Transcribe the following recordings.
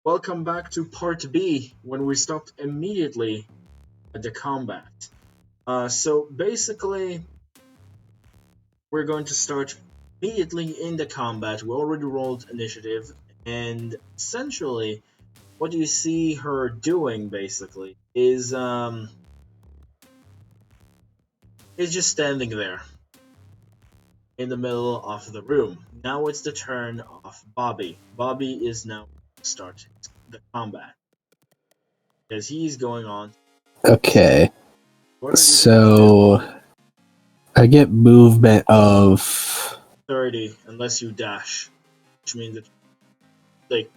Welcome back to part B when we stopped immediately at the combat. So basically, we're going to start immediately in the combat. We already rolled initiative, and essentially, what you see her doing basically is just standing there in the middle of the room. Now it's the turn of Bobby. Bobby is now starting the combat as he's going on. Okay, What are you so I get movement of 30 unless you dash, which means that,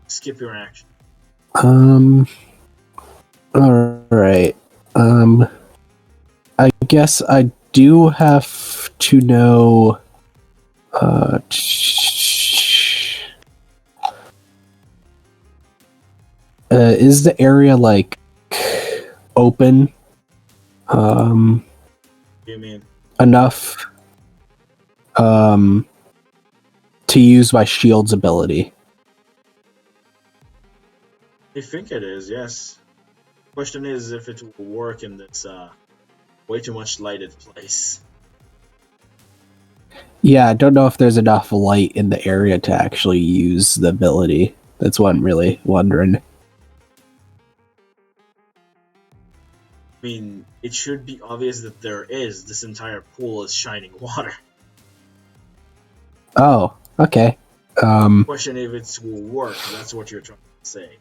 skip your action. all right. I guess I do have to know. Is the area like open? What do you mean? Enough. To use my shield's ability. I think it is, yes. Question is if it will work in this way too much lighted place. Yeah, I don't know if there's enough light in the area to actually use the ability. That's what I'm really wondering. I mean, it should be obvious that there is. This entire pool is shining water. Oh, okay. Question if it will work. That's what you're trying to say.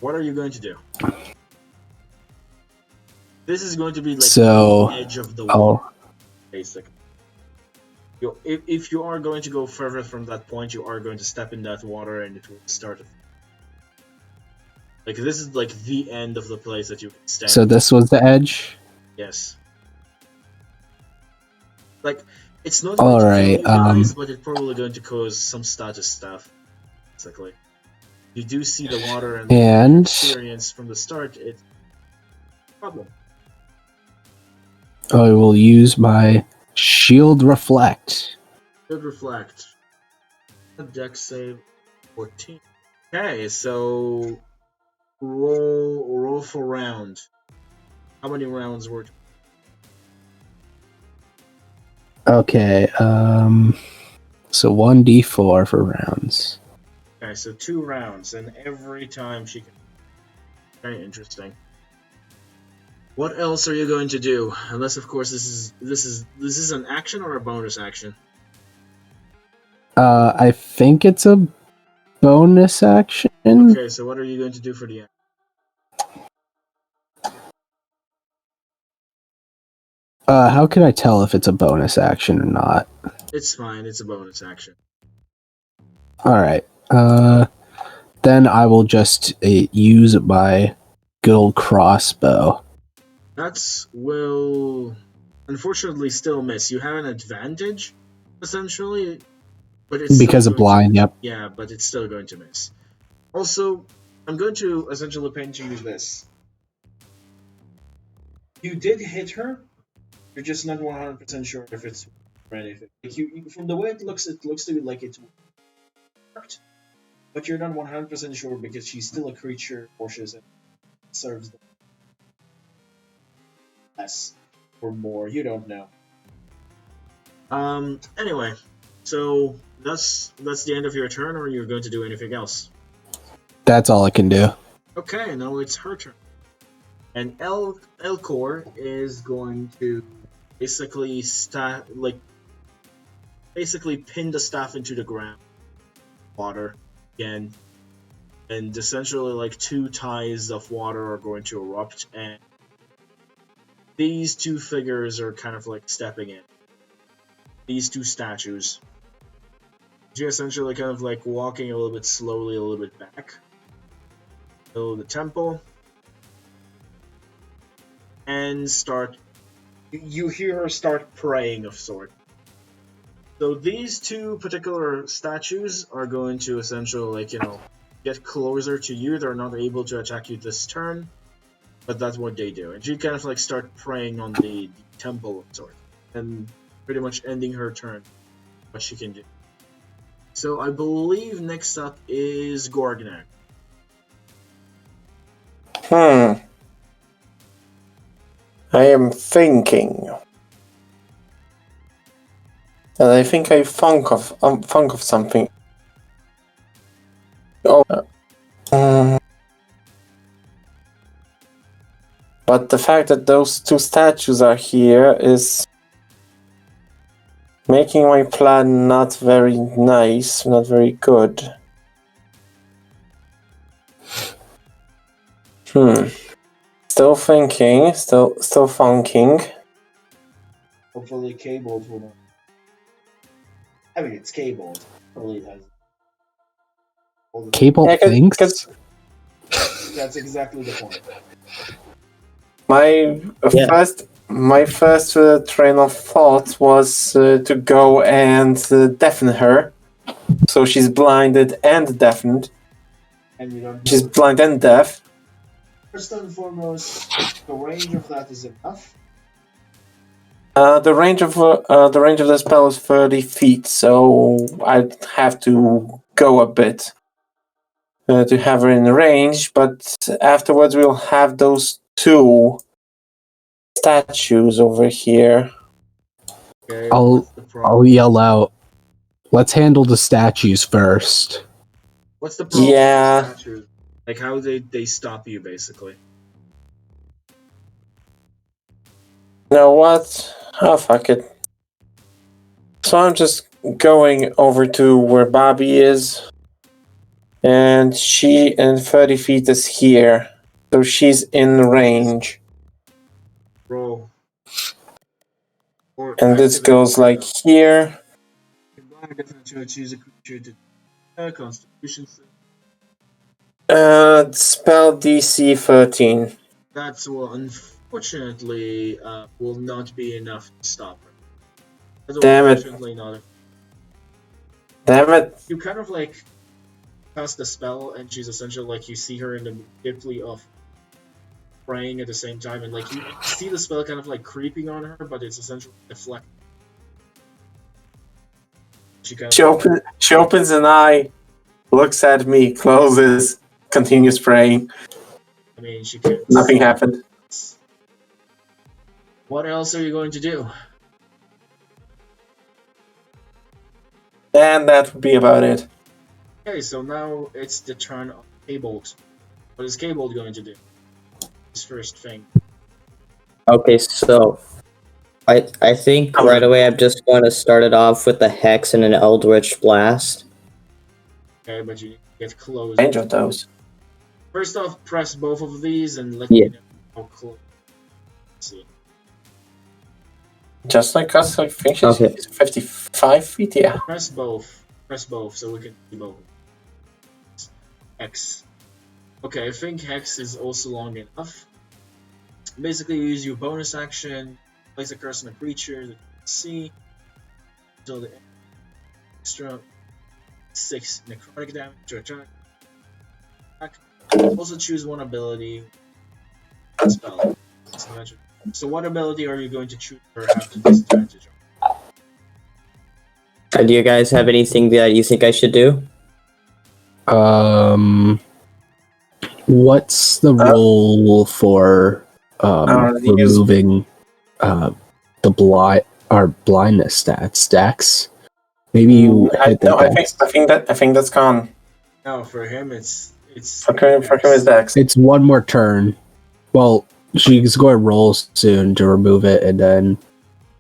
What are you going to do? This is going to be like the edge of the wall, basically. If you are going to go further from that point, you are going to step in that water and it will start. Like, this is like the end of the place that you can stand. So this was the edge? Yes. Like, it's not All going to right, kill you guys, but it's probably going to cause some status stuff. Basically, you do see the water and experience from the start. It's a problem. I will use my shield reflect. Shield reflect. Dex save 14. Okay, so roll for round. How many rounds were? Okay, so 1d4 for rounds. Okay, so 2 rounds, and every time she can. Very interesting. What else are you going to do? Unless, of course, this is an action or a bonus action. I think it's a bonus action. Okay, so what are you going to do for the action? How can I tell if it's a bonus action or not? It's fine. It's a bonus action. All right. Then I will just use my good old crossbow. That will unfortunately still miss. You have an advantage, essentially, but it's because of blind. Yep. Yeah, but it's still going to miss. Also, I'm going to essentially paint you this. You did hit her. You're just not 100% sure if it's or anything. Like from the way it looks to be like it's worked, but you're not 100% sure because she's still a creature, cautious, and serves them less or more. You don't know. Anyway, so that's the end of your turn, or you're going to do anything else? That's all I can do. Okay, now it's her turn. And Elcor is going to basically pin the staff into the ground, water again, and essentially like 2 ties of water are going to erupt, and these 2 figures are kind of like stepping in. These 2 statues. You're essentially kind of like walking a little bit slowly, a little bit back. Middle of the temple. And you hear her start praying of sort. So these 2 particular statues are going to essentially get closer to you. They're not able to attack you this turn, but that's what they do. And she kind of like start praying on the temple of sort, and pretty much ending her turn. What she can do. So I believe next up is Gorgnak. I am thinking. And I think I thunk of something. Oh. But the fact that those two statues are here is making my plan not very nice, not very good. Still thinking, still funking. Hopefully cabled will not. I mean, it's cabled. Probably has. Cable thinks? That's exactly the point. My first train of thought was to go and deafen her, so she's blinded and deafened. And you don't. She's blind and deaf. First and foremost, the range of that is enough. The range of the spell is 30 feet, so I'd have to go a bit to have her in range. But afterwards, we'll have those two statues over here. Okay, I'll yell out. Let's handle the statues first. What's the problem Yeah. with the statues? Like how they stop you basically. You know what? Oh, fuck it. So I'm just going over to where Bobby is. And 30 feet is here. So she's in range. Roll. And this goes like here. Choose a creature to Constitution. Spell DC 13. That will unfortunately will not be enough to stop her. That's Damn it. unfortunately not. Damn it. You kind of like cast the spell, and she's essentially like you see her in the deeply of praying at the same time, and like you see the spell kind of like creeping on her, but it's essentially deflecting. She opens an eye, looks at me, closes, continues praying. I mean, she can't. Nothing happened. What else are you going to do? And that would be about it. Okay, so now it's the turn of Cabled. What is Cabled going to do? His first thing. Okay, so I think right away I'm just going to start it off with a Hex and an Eldritch Blast. Okay, but you need to get close. Range of those. First off, press both of these and let Yeah. me know how close. Let's see. Just like us, I think she's Okay. 55 feet, yeah. Press both. Press both so we can see both. Hex. Okay, I think Hex is also long enough. Basically, you use your bonus action, place a curse on a creature that you can see. So the extra 6 necrotic damage to attack. Also choose one ability. Spell. So what ability are you going to choose or have the disadvantage on? Do you guys have anything that you think I should do? What's the role for removing the blindness stats? Dex? Maybe you hit the Dex. I think that's gone. No, for him it's For him it's Dex. It's one more turn. Well, she's going to roll soon to remove it, and then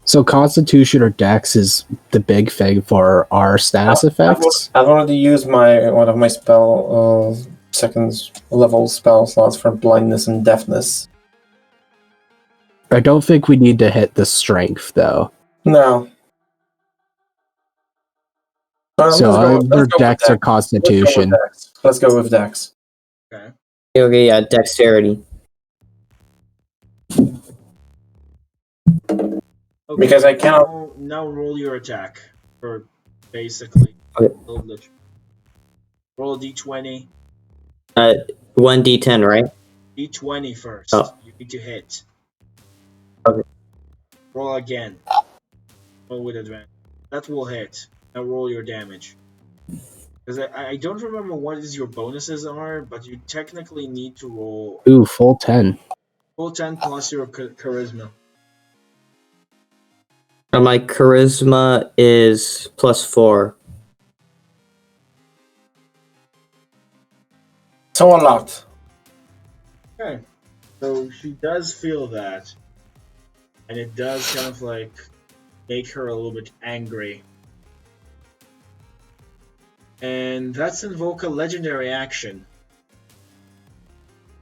so Constitution or Dex is the big thing for our status effects. I've already used one of my spell second level spell slots for blindness and deafness. I don't think we need to hit the strength though. No. So either Dex or Constitution. Let's go with Dex. Okay. Okay, yeah, Dexterity. Okay, Because I cannot. now roll your attack for basically. Okay. Roll a d20. 1d10, right? D20 first. Oh. You need to hit. Okay. Roll again. Roll with advantage. That will hit. Now roll your damage. Because I don't remember what is your bonuses are, but you technically need to roll Ooh, full 10. full 10 plus your charisma. My charisma is +4. So a lot. Okay. So she does feel that. And it does kind of like make her a little bit angry. And that's invoke a legendary action.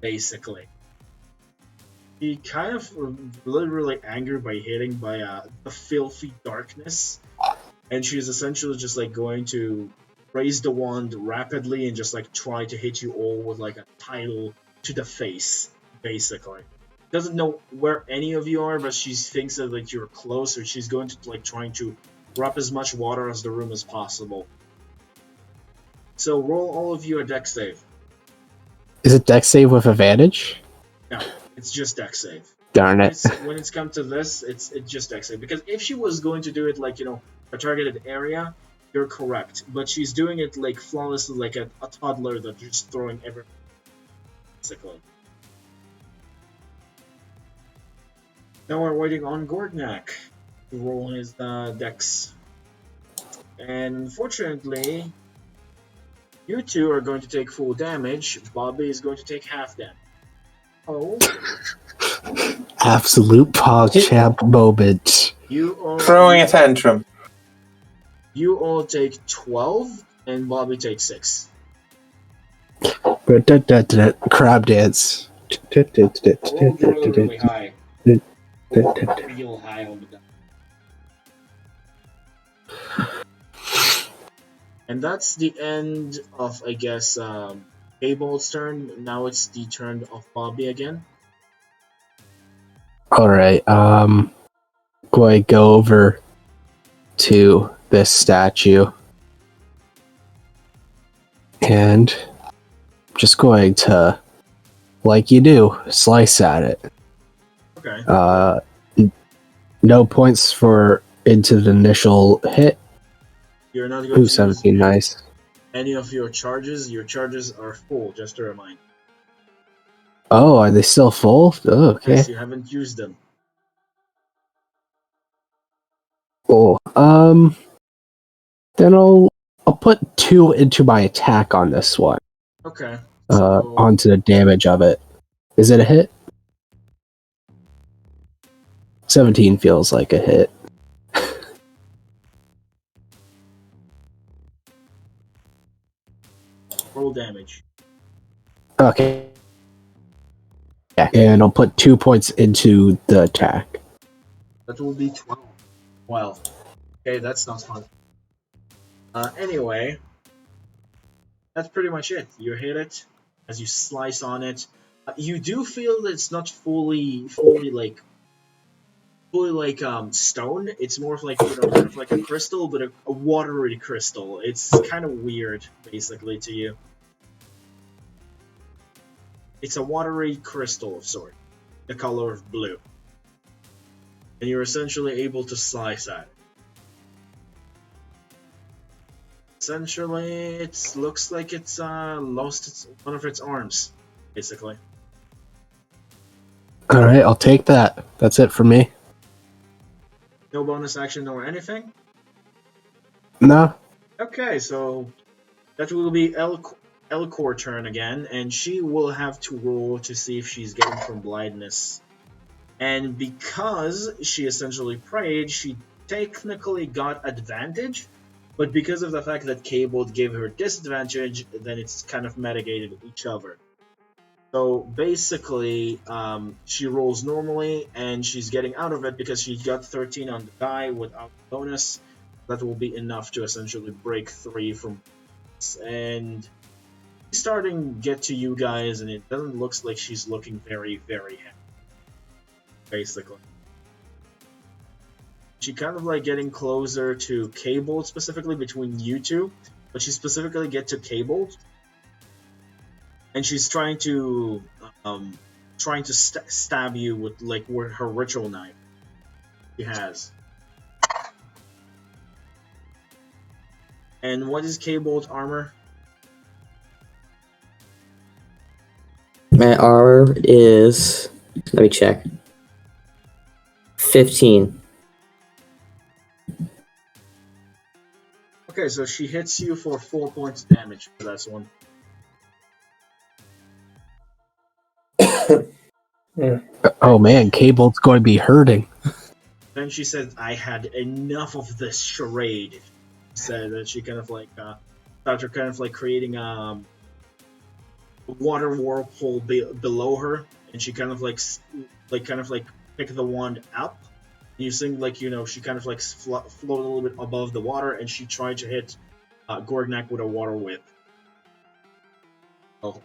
Basically. She kind of really angry by hitting by the filthy darkness. And she's essentially just like going to raise the wand rapidly and just like try to hit you all with like a Tidel to the face, basically. Doesn't know where any of you are, but she thinks that like you're close, or she's going to like trying to rub as much water as the room as possible. So roll all of you a dex save. Is it dex save with advantage? No, it's just dex save. Darn it. When it's come to this, it's just dex save. Because if she was going to do it like, a targeted area, you're correct. But she's doing it like flawlessly, like a toddler that you're just throwing everything. Basically. Now we're waiting on Gordnak to roll his dex. And unfortunately, you two are going to take full damage. Bobby is going to take half damage. Oh. Absolute PogChamp moment. Throwing a tantrum. You all take 12, and Bobby takes 6. Crab dance. Roll really high. Real high on the die. And that's the end of, I guess, Cable's turn. Now it's the turn of Bobby again. Alright, going to go over to this statue. And just going to, like you do, slice at it. Okay. No points for into the initial hit. You're not going to 17, nice. any of your charges. Your charges are full, just to remind. Oh, are they still full? Oh, okay. Yes, you haven't used them. Cool. Then I'll put 2 into my attack on this one. Okay. So, Onto the damage of it. Is it a hit? 17 feels like a hit. roll damage. Okay. Yeah, and I'll put 2 points into the attack. That will be 12. Well, okay, that's not fun. Anyway, that's pretty much it. You hit it as you slice on it. You do feel that it's not fully stone. It's more of like kind of like a crystal, but a watery crystal. It's kind of weird, basically, to you. It's a watery crystal of sort, the color of blue, and you're essentially able to slice at it. Essentially, it looks like it's lost one of its arms, basically. Alright, I'll take that. That's it for me. No bonus action or anything? No. Okay, so that will be Elcor turn again, and she will have to roll to see if she's getting from blindness. And because she essentially prayed, she technically got advantage, but because of the fact that Cable gave her disadvantage, then it's kind of mitigated each other. So basically, she rolls normally, and she's getting out of it because she got 13 on the die without bonus. That will be enough to essentially break 3 from this. And she's starting to get to you guys, and it doesn't look like she's looking very, very happy. Basically. She kind of like getting closer to Cable, specifically between you two, but she specifically get to Cable, and she's trying to stab you with like her ritual knife she has. And what is K-Bolt's armor? My armor is. Let me check. 15. Okay, so she hits you for 4 points damage for that one. Oh man, Cable's going to be hurting. Then she said, "I had enough of this charade." She said that she kind of like started kind of like creating a water whirlpool below her, and she kind of like picked the wand up. And you think like she kind of like float a little bit above the water, and she tried to hit Gorgnak with a water whip. Oh.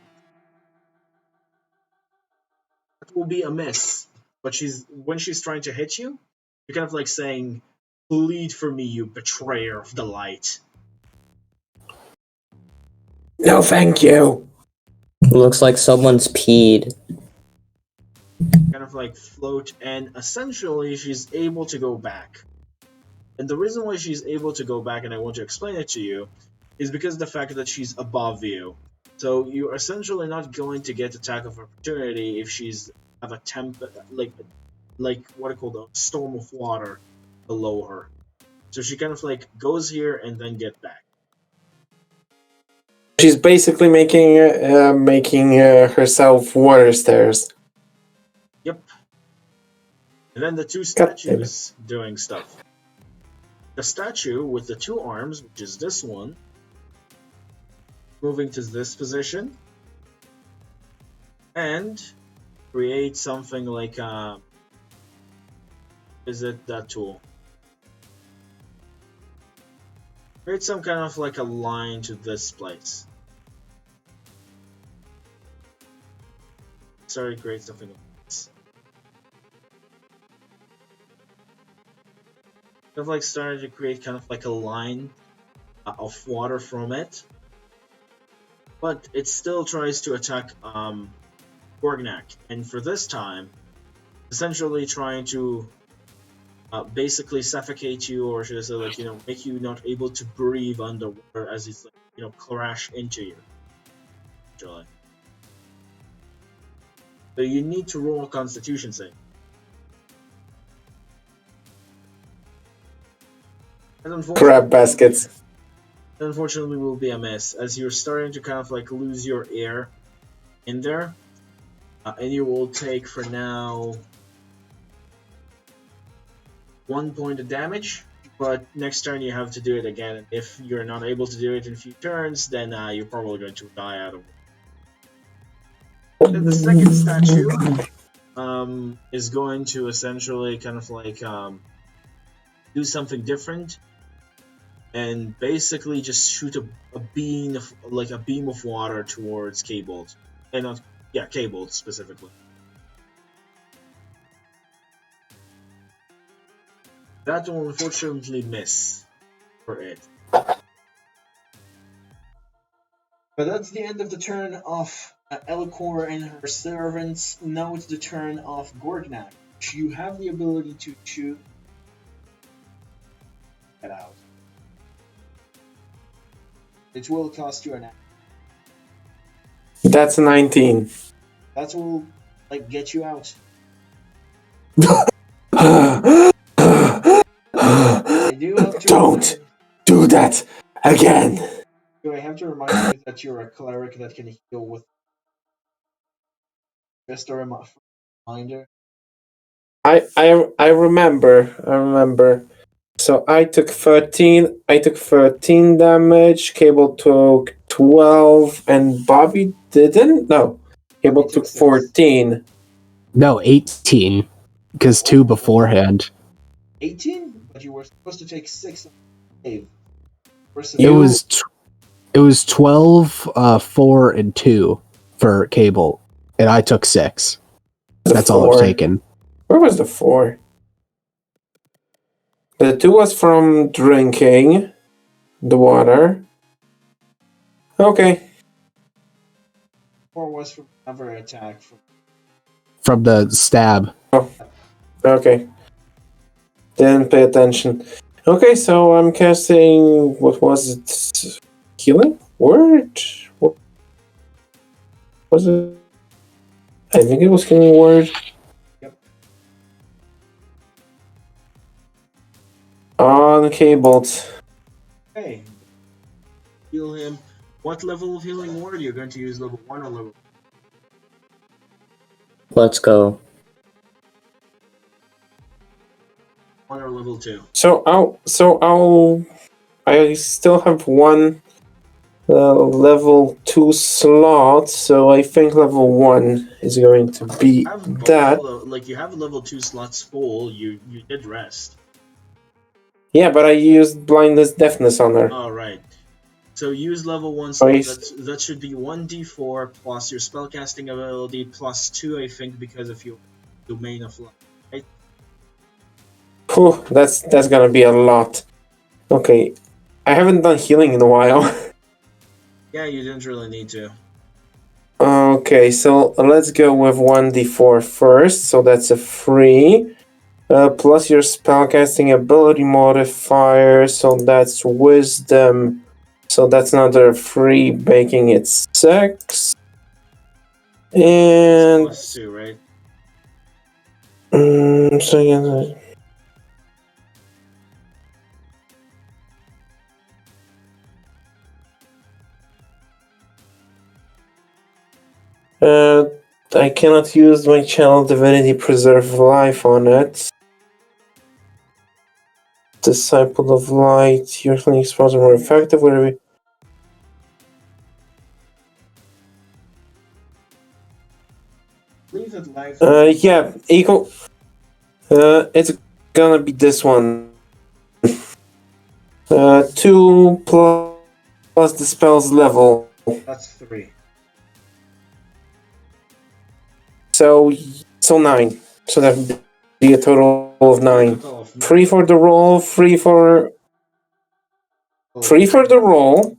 That will be a miss. But when she's trying to hit you, you're kind of like saying, "Plead for me, you betrayer of the light." No, thank you. Looks like someone's peed. Kind of like float, and essentially she's able to go back. And the reason why she's able to go back, and I want to explain it to you, is because of the fact that she's above you. So you're essentially not going to get attack of opportunity if she's have a temp like what I call the storm of water below her. So she kind of like goes here and then get back. She's basically making herself water stairs. Yep. And then the two statues doing stuff. The statue with the two arms, which is this one, moving to this position, and create something like is it that tool? Create some kind of like a line to this place. Sorry, create something like this. Kind of like started to create kind of like a line of water from it, but it still tries to attack Gorgnak, and for this time, essentially trying to basically suffocate you, or should I say, like make you not able to breathe underwater as it's like crash into you. Actually. So you need to roll a Constitution save. Crab baskets. Unfortunately, will be a miss as you're starting to kind of like lose your air in there, and you will take for now 1 point of damage. But next turn you have to do it again. If you're not able to do it in a few turns, then you're probably going to die out of it. Then the second statue is going to essentially kind of like do something different, and basically just shoot a beam of water towards K-Bolt, and not K-Bolt specifically. That will unfortunately miss for it. But that's the end of the turn of Elcor and her servants. Now it's the turn of Gorgnak. You have the ability to shoot. Get out. It will cost you an. That's 19. That will get you out. I do have to Don't do that again. Do I have to remind you that you're a cleric that can heal with just a reminder? I remember. So I took 13. I took 13 damage. Cable took 12, and Bobby didn't. No, Cable took 14. No, 18, because 2 beforehand. 18, but you were supposed to take 6. It was 12, 4, and 2 for Cable, and I took 6. That's all I've taken. Where was the 4? The 2 was from drinking the water. Okay. 4 was from another attack. From the stab. Oh, okay. Didn't pay attention. Okay, so I'm casting. What was it? Healing word? What was it? I think it was healing word. Yep. On Cabled. Hey, heal him. What level of healing word? You're going to use level 1 or level Let's go. 1 or level 2? I still have one level 2 slot, so I think level 1 is going to be You have that. you have level 2 slots full. You did rest. Yeah, but I used blindness deafness on her. All right. So use level 1 I slot. That should be 1d4 plus your spellcasting ability plus 2, I think, because of your domain of light. Right? Phew, that's gonna be a lot. Okay, I haven't done healing in a while. Yeah, you didn't really need to. Okay, so let's go with 1d4 first. So that's a 3. Plus your spellcasting ability modifier, so that's wisdom. So that's another 3, making it 6. And Plus 2, right? so yeah. I cannot use my channel divinity preserve life on it. Disciple of light, your healing spells are more effective. Whatever. Leave it live. Yeah, equal. It's gonna be this one. 2 plus the spell's level. That's 3. So 9. So that would be a total of 9. Total of 9. 3 for the roll, 3 for the roll,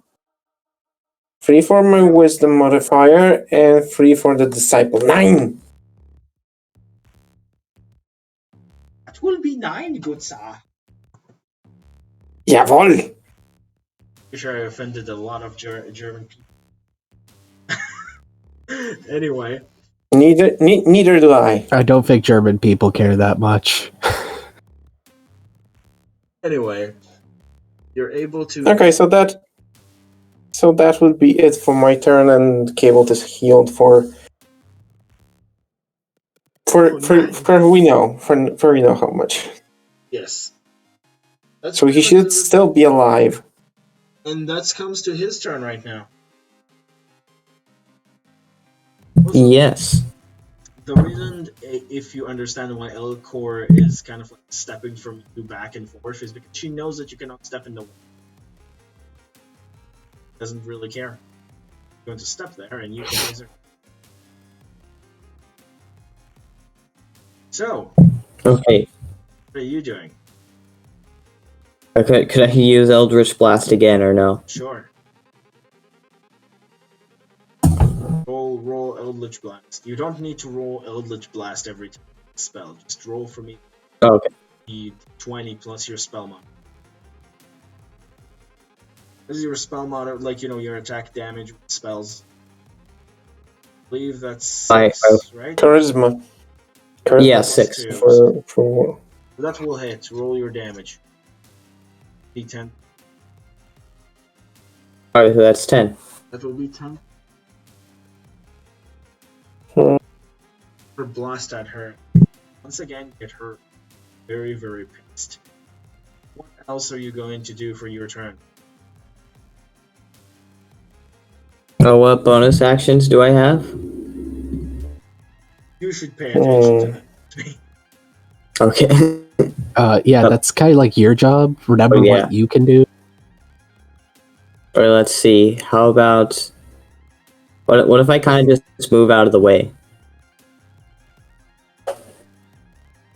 3 for my wisdom modifier, and 3 for the disciple. 9! That will be 9, good sir. Jawohl! I'm sure I offended a lot of German people. Anyway. Neither do I. I don't think German people care that much. Anyway. You're able to... Okay, so that would be it for my turn, and Cable is healed for we know how much. Yes. So he should still be alive. And that comes to his turn right now. Yes. The reason, if you understand why Elcor is kind of like stepping from you back and forth, is because she knows that you cannot step in the way. Doesn't really care. You're going to step there and you can use her. So, Okay. what are you doing? Okay. Could I use Eldritch Blast again or no? Sure. Roll Eldritch Blast. You don't need to roll Eldritch Blast every time spell. Just roll for me. Okay. The 20 plus your spell mod. This is your spell mod, like, your attack damage with spells. I believe that's 6, right? Charisma. Yeah, 6. For that will hit. Roll your damage. D10. Alright, so that's 10. That will be 10. For blast at her. Once again, get her very, very pissed. What else are you going to do for your turn? Oh, what bonus actions do I have? You should pay attention to that. Okay. Yeah, that's kind of like your job. Remember what you can do. Or let's see. How about what if I kind of just move out of the way?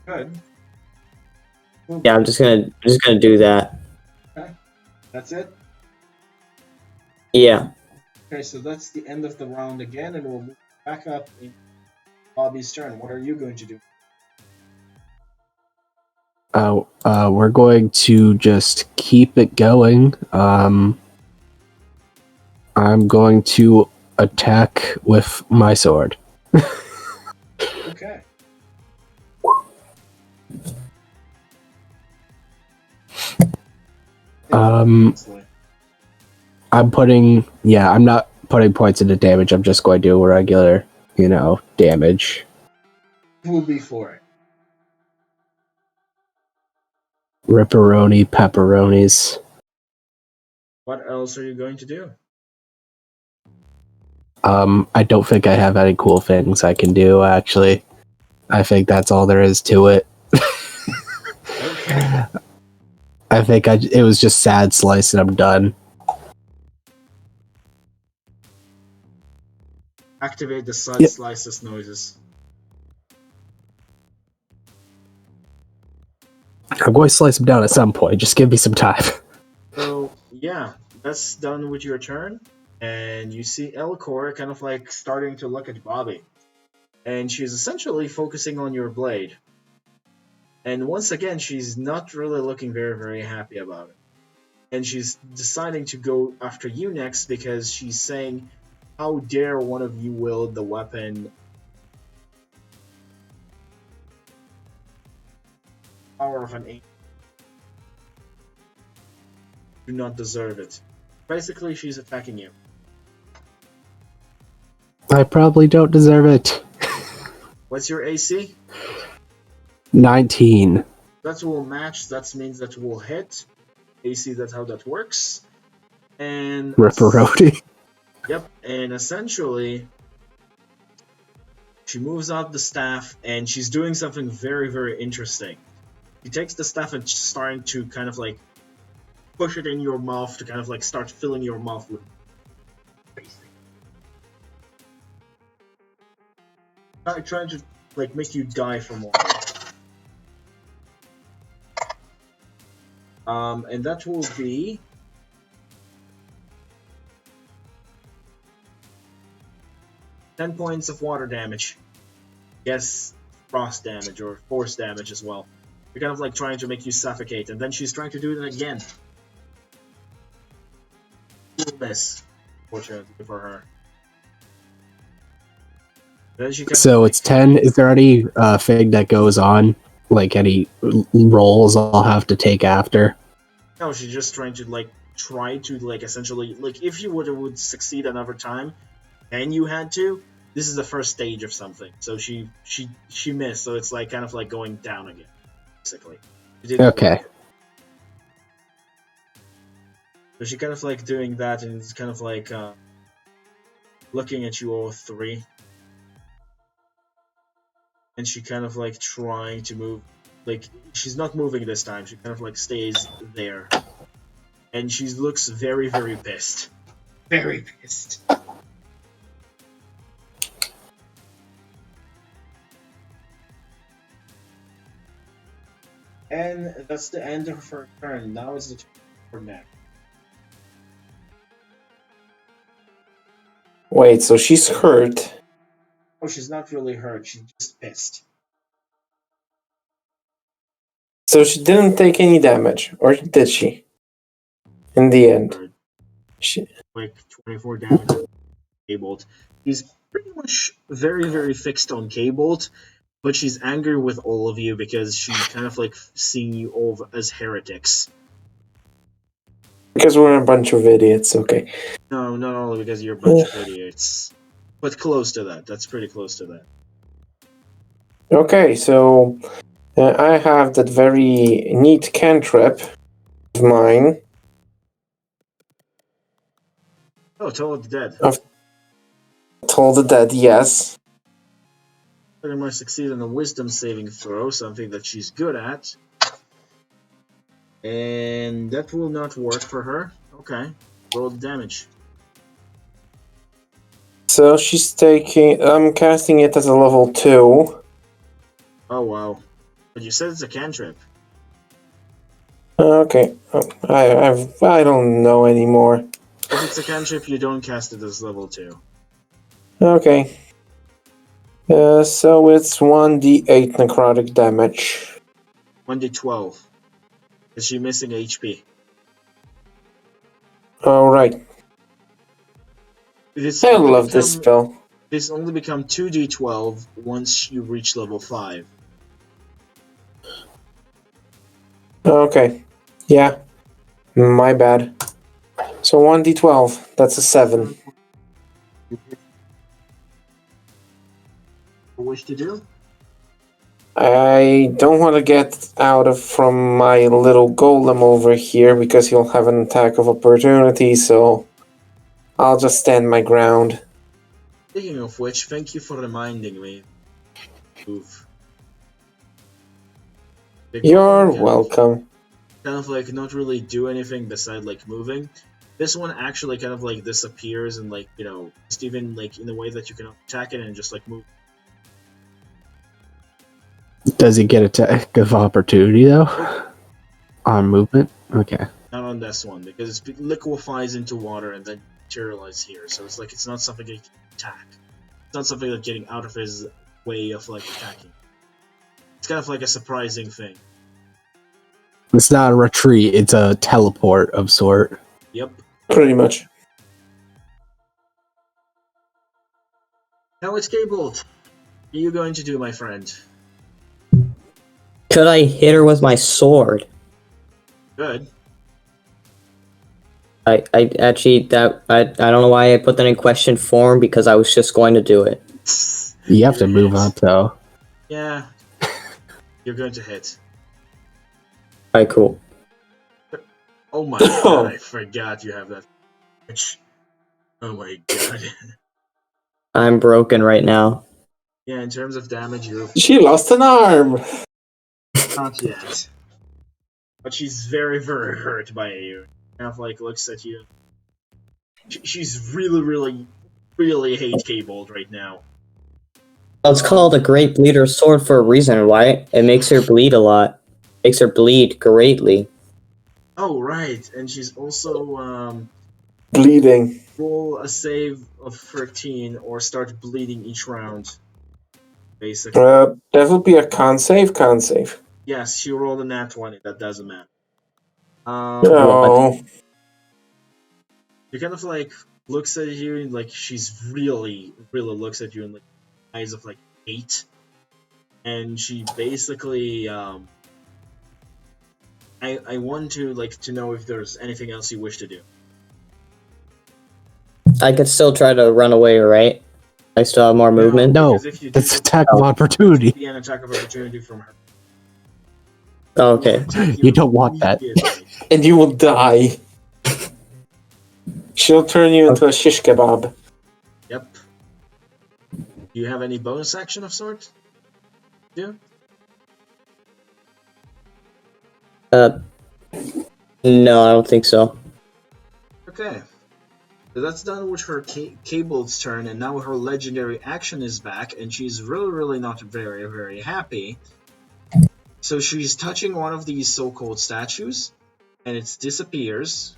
Good. Yeah, I'm just gonna do that. Okay. That's it? Yeah. Okay, so that's the end of the round again, and we'll move back up in Bobby's turn. What are you going to do? We're going to just keep it going. I'm going to attack with my sword. Okay. I'm not putting points into damage. I'm just going to do regular, damage. Who will be for it? Ripperoni, pepperonis. What else are you going to do? I don't think I have any cool things I can do, actually. I think that's all there is to it. Okay. I think it was just sad slice and I'm done. Activate the side slices noises. I'm going to slice him down at some point. Just give me some time. So, yeah, that's done with your turn. And you see Elcor kind of like starting to look at Bobby. And she's essentially focusing on your blade. And once again, she's not really looking very, very happy about it. And she's deciding to go after you next because she's saying, how dare one of you wield the weapon power of an 8? Do not deserve it. Basically, she's attacking you. I probably don't deserve it. What's your AC? 19. That will match. That means that will hit. AC, that's how that works. And Ripperoni. Yep, and essentially, she moves out the staff, and she's doing something very, very interesting. She takes the staff and starting to kind of like push it in your mouth to kind of like start filling your mouth with trying to like make you die for more. And that will be 10 points of water damage. Yes, frost damage or force damage as well. You're kind of like trying to make you suffocate, and then she's trying to do it again. Miss, fortunately for her. Then she So it's 10. Is there any thing that goes on? Like any rolls I'll have to take after? No, she's just trying to essentially like if you would succeed another time, and you had to. This is the first stage of something, so she missed. So it's like kind of like going down again, basically. Okay. So she kind of like doing that, and it's kind of like looking at you all three, and she kind of like trying to move. Like she's not moving this time. She kind of like stays there, and she looks very, very pissed. Very pissed. And that's the end of her turn. Now it's the turn for Mac. Wait, so she's hurt. Oh, she's not really hurt. She's just pissed. So she didn't take any damage, or did she? In the end, she like 24 damage. K-Bolt. She's pretty much very, very fixed on K-Bolt, but she's angry with all of you because she's kind of like seeing you all as heretics. because we're a bunch of idiots. Okay. No, not only because you're a bunch of idiots, but close to that. That's pretty close to that. Okay, so I have that very neat cantrip of mine. Oh, Toll of the Dead. Toll the Dead, yes. Pretty much succeed on a wisdom saving throw, something that she's good at. And that will not work for her. Okay, roll the damage. So she's taking. I'm casting it as a level 2. Oh wow! But you said it's a cantrip. Okay, I don't know anymore. If it's a cantrip, you don't cast it as level 2. Okay. So it's 1d8 necrotic damage. 1d12. Is she missing HP? Alright. I love this spell. This only become 2d12 once you reach level 5. Okay. Yeah. My bad. So 1d12. That's a 7. What wish to do? I don't want to get out of from my little golem over here because he'll have an attack of opportunity, so I'll just stand my ground. Speaking of which, thank you for reminding me. Move. You're welcome. Kind of like not really do anything beside like moving. This one actually kind of like disappears and like, you know, just even like in a way that you can attack it and just like move. Does he get attack of opportunity though? On movement? Okay. Not on this one, because it liquefies into water and then materializes here. So it's like it's not something that he can attack. It's not something like getting out of his way of like attacking. It's kind of like a surprising thing. It's not a retreat, it's a teleport of sort. Yep. Pretty much. Now it's K-Bolt. What are you going to do, my friend? Could I hit her with my sword? Good. I actually I don't know why I put that in question form because I was just going to do it. You have to move up though. Yeah. You're going to hit. Alright, cool. Oh my god, I forgot you have that. Oh my god. I'm broken right now. Yeah, in terms of damage, you're She lost an arm! not yet. But she's very, very hurt by you. Kind of like looks at you. She's really, really, really hate K-Bolt right now. Well, it's called a Great Bleeder Sword for a reason, right? It makes her bleed a lot. Makes her bleed greatly. Oh, right. And she's also, Bleeding. roll a save of 13 or start bleeding each round. Basically. That would be a con save. Yes, she rolled a nat 20. That doesn't matter. No. She kind of like looks at you and like she's really, really looks at you in like eyes of like hate. And she basically, I want to know if there's anything else you wish to do. I could still try to run away, right? I still have more movement. No, because if you do, it's attack of opportunity. be an attack of opportunity from her. Oh, okay. Attack You don't want that. immediately. And you will die. She'll turn you into a shish kebab. Yep. Do you have any bonus action of sorts? Do? No, I don't think so. Okay. So that's done with her K-Bolt's turn, and now her legendary action is back, and she's really, really not very, very happy. So she's touching one of these so-called statues, and it disappears.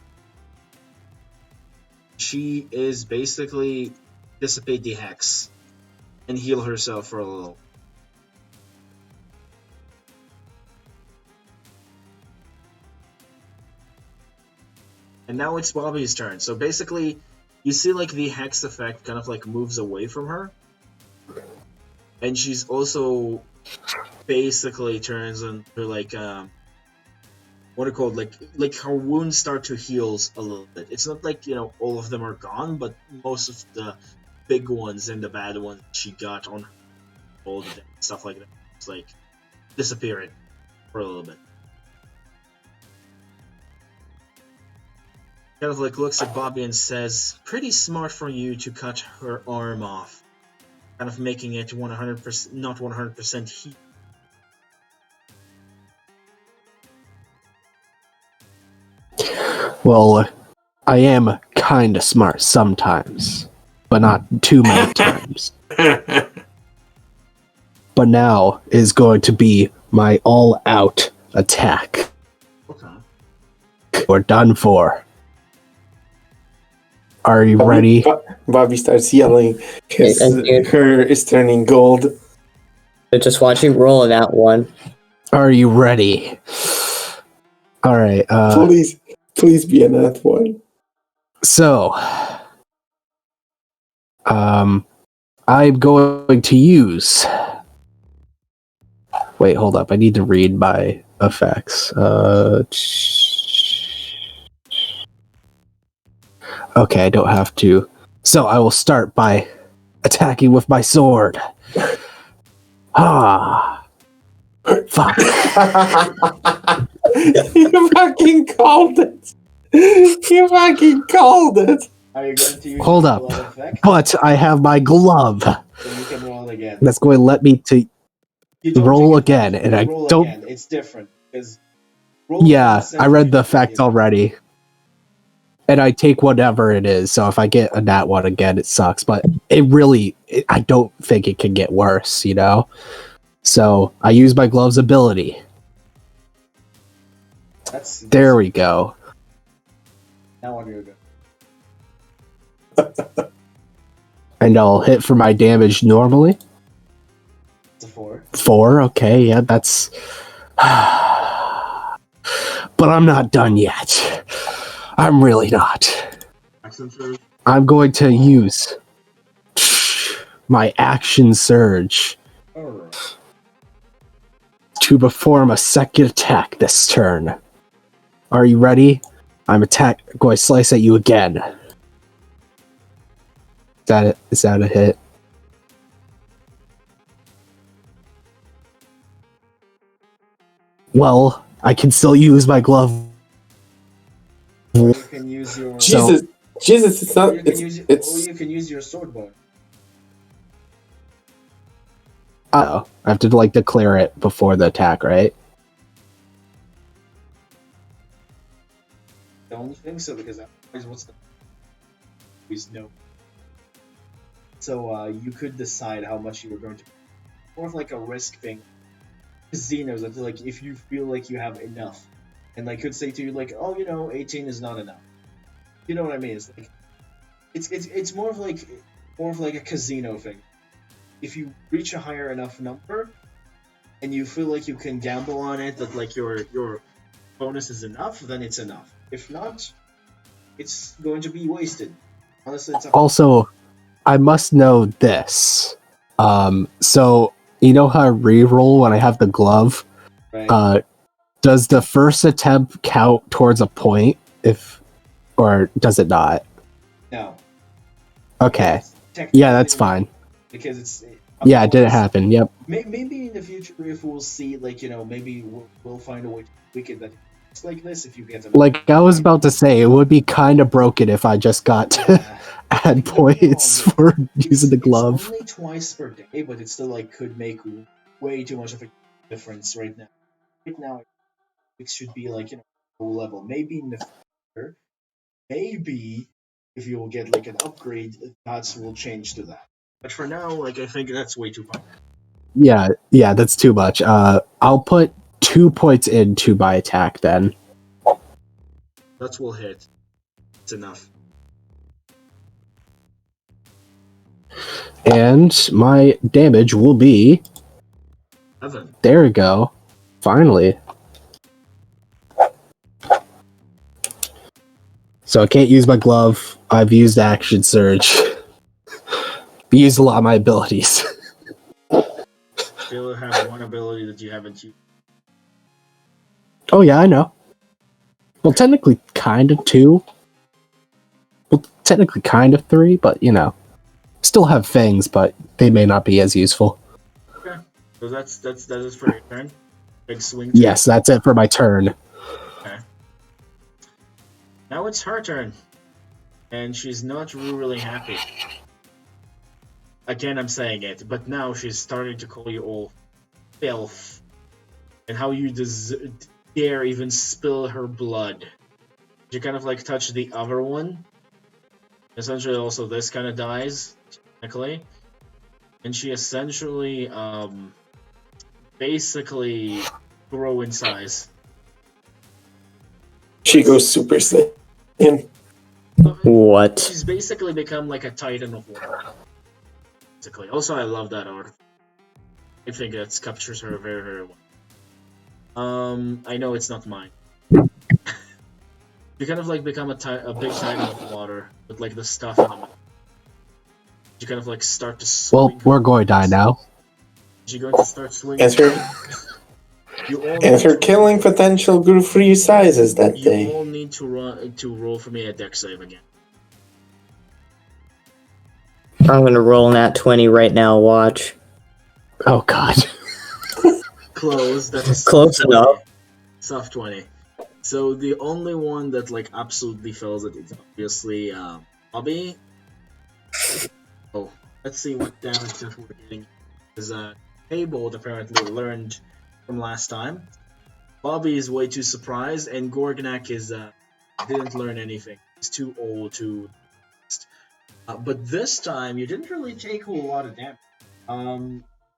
She is basically dissipate the hex and heal herself for a little. And now it's Bobby's turn. So basically, you see like the hex effect kind of like moves away from her. And she's also basically turns into like what are called like her wounds start to heal a little bit. It's not like, you know, all of them are gone, but most of the big ones and the bad ones she got on her old stuff like that. It's like disappearing for a little bit. Kind of like looks at Bobby and says, "Pretty smart for you to cut her arm off." Kind of making it 100%, not 100% heat. Well, I am kinda smart sometimes, but not too many times. But now is going to be my all-out attack. Okay. We're done for. Are you ready? Bobby starts yelling because her is turning gold. Just watch you roll in that one. Are you ready? All right. Please be a nat one. So, I'm going to use. Wait, hold up. I need to read my effects. Okay, I don't have to. So I will start by attacking with my sword. Ah. Fuck. You fucking called it. You fucking called it. Are you going to use Hold your up. glove effect? But I have my glove. So you can roll again. That's going to let me to You don't roll take advantage, again, and you I roll don't. again. It's different because rolling Yeah, against I read the centimeters effect is- already. And I take whatever it is, so if I get a nat one again, it sucks. But I don't think it can get worse, you know? So I use my glove's ability. There we go. Now on your go. And I'll hit for my damage normally. It's a 4. 4, okay, yeah, that's... But I'm not done yet. I'm really not. I'm going to use my action surge to perform a second attack this turn. Are you ready? I'm going to slice at you again. Is that a hit? Well, I can still use my glove. Or you can use your... Jesus, it's not... Or you can use your sword bar. I have to declare it before the attack, right? I don't think so, because otherwise what's the... Always no. So you could decide how much you were going to... More of like a risk thing. Casinos, if you feel like you have enough. And could say to you, oh, 18 is not enough. You know what I mean? It's more of like a casino thing. If you reach a higher enough number, and you feel like you can gamble on it, that your bonus is enough, then it's enough. If not, it's going to be wasted. Honestly, it's also, I must know this. So you know how I reroll when I have the glove? right. Does the first attempt count towards a point, or does it not? No. Okay. Technically, Yeah, that's fine. Because it's... Yeah, it didn't happen. Yep. Maybe in the future, if we'll see, maybe we'll find a way to tweak it that it's like this if you get them. I was about to say, it would be kind of broken if I just got to add points for using the glove. It's only twice per day, but it still could make way too much of a difference right now. Right now, it should be low level. Maybe in the future, maybe if you will get an upgrade, that will change to that. But for now, I think that's way too far. Yeah, that's too much. I'll put 2 points into my attack then. That will hit. It's enough. And my damage will be... 7. There we go. Finally. So I can't use my glove. I've used action surge. Used a lot of my abilities. Still have one ability that you haven't used. Oh yeah, I know. Well, technically kind of 2. Well, technically kind of 3, but still have things, but they may not be as useful. Okay. So that is for your turn. Big swing. Yes, that's it for my turn. Okay. Now it's her turn. And she's not really happy. Again, I'm saying it, but now she's starting to call you all filth. And how you dare even spill her blood. You kind of touch the other one. Essentially, also this kind of dies, technically. And she essentially, basically grow in size. She goes Super Saiyan. What? She's basically become a Titan of War. Basically. Also, I love that art. I think that captures her very, very well. I know it's not mine. You kind of like become a big tidal of water with like the stuff in the middle. You kind of like start to swing. Well, we're going to die now. You're going to start swinging. As her killing potential grew 3 sizes that You day. all need to roll for me a dex save again. I'm gonna roll nat 20 right now. Watch. Oh God. Close. That's a soft Close 20. enough. Soft 20. So the only one that like absolutely fails it is obviously Bobby. Oh, let's see what damage that we're getting. Because Haybold apparently learned from last time. Bobby is way too surprised, and Gorgnak is didn't learn anything. He's too old to. But this time you didn't really take a whole lot of damage.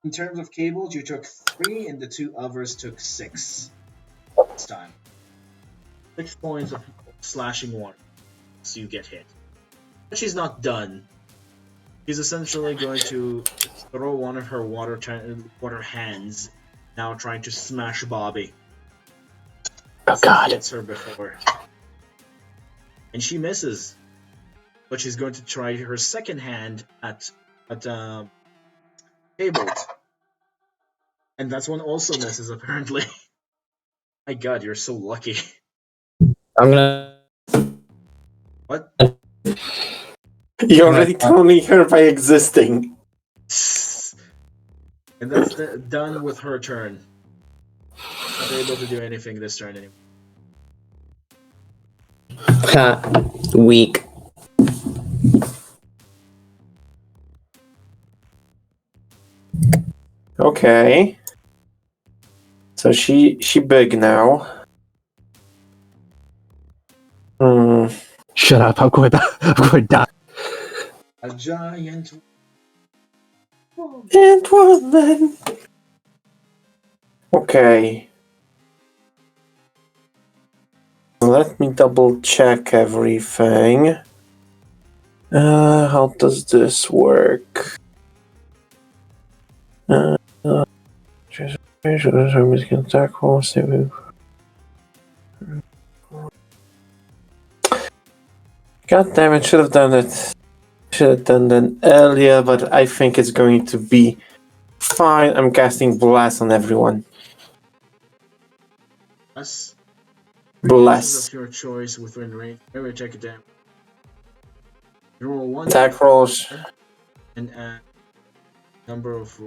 In terms of cables, you took 3, and the 2 others took 6 this time. 6 points of slashing water, so you get hit. But she's not done. She's essentially going to throw one of her water hands, now trying to smash Bobby. Oh God. Hits her before, and she misses. But she's going to try her second hand at Cable, and that's one also misses apparently. My God, you're so lucky. I'm gonna. What? You already cloning her by existing. And that's done with her turn. Not able to do anything this turn anymore. Ha. Weak. Okay. So she big now. Shut up! I'm going to die. A giant. And woman. Okay. Let me double check everything. How does this work? God damn it, should have done it. Should have done that earlier, but I think it's going to be fine. I'm casting Blast on everyone. Bless. Bless. Of your choice within range. Every check a damage. Roll 1 Attack rolls. and add number of.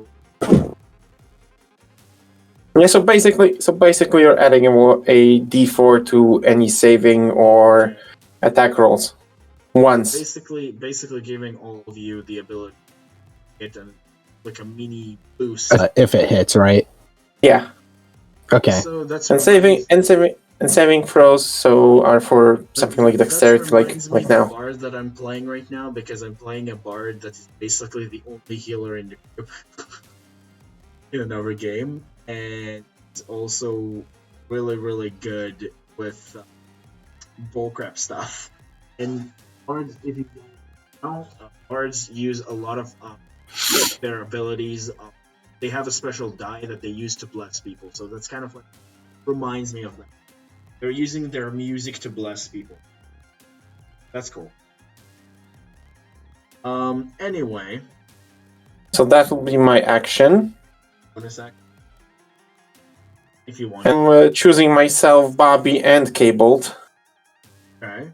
Yeah, so basically you're adding a D4 to any saving or attack rolls once. Basically giving all of you the ability to get like a mini boost. If it hits, right? Yeah. Okay. So that's And saving throws so are for something like dexterity, like now. The bard that I'm playing right now, because I'm playing a bard that is basically the only healer in the group in another game, and it's also really good with bullcrap stuff. And bards, if you don't know, bards use a lot of their abilities. They have a special die that they use to bless people, so that's kind of like reminds me of that. They're using their music to bless people. That's cool. Anyway. So that will be my action. Bonus action. If you want. I'm choosing myself, Bobby, and Cabled. Okay.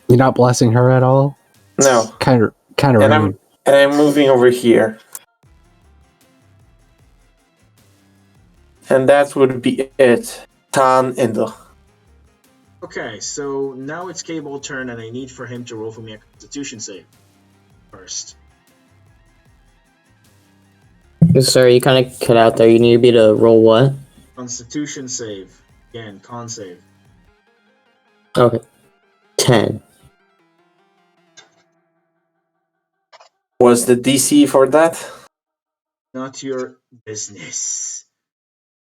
You're not blessing her at all? No. Kind of rude. And I'm moving over here. And that would be it. Teamndl. Okay, so now it's Cable's turn, and I need for him to roll for me a Constitution save first. Sorry, you kind of cut out there. You need me to roll what? Constitution save. Again, con save. Okay. 10. Was the DC for that? Not your business.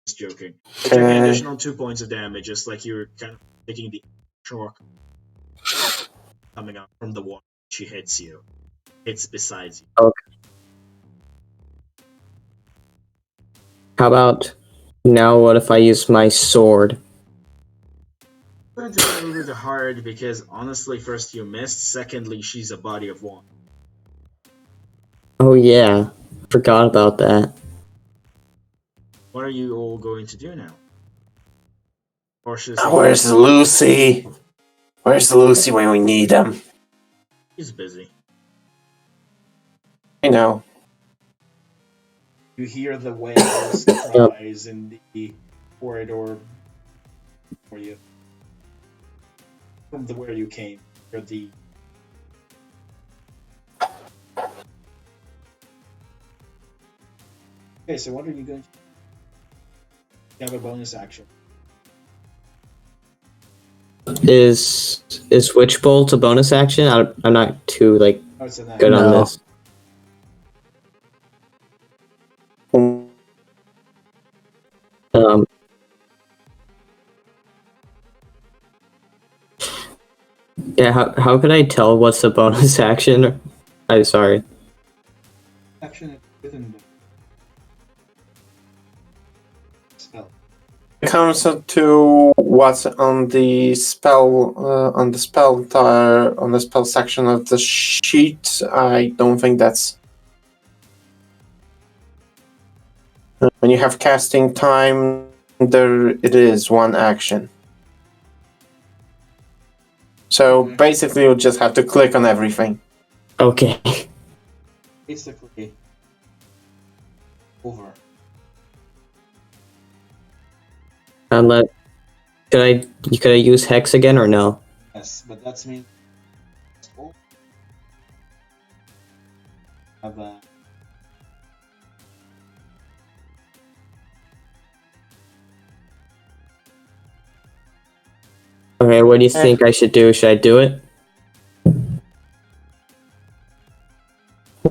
Just joking. You're taking an additional 2 points of damage, just like you're kind of taking the shock coming up from the water. She hits you. Hits besides you. Okay. How about Now what if I use my sword? Going to be a little bit hard because honestly, first you missed. Secondly, she's a body of water. Oh yeah, forgot about that. What are you all going to do now? Or should I say, Where's Lucy? Where's Lucy when we need them? she's busy. I know. You hear the whales cries in the corridor for you. From where you came. You're the Okay, so what are you going to do? You have a bonus action. Is Witch Bolt a bonus action? I'm not too like Oh, it's an good action. on No. this. Yeah, how could I tell what's a bonus action? I'm sorry. Action within the spell. It comes to what's on the spell on the spell section of the sheet. I don't think that's when you have casting time. There it is one action. So Okay. basically, you'll just have to click on everything. Okay. Basically, over. Could I use Hex again or no? Yes, but that's me. Have a Okay, what do you think I should do? Should I do it?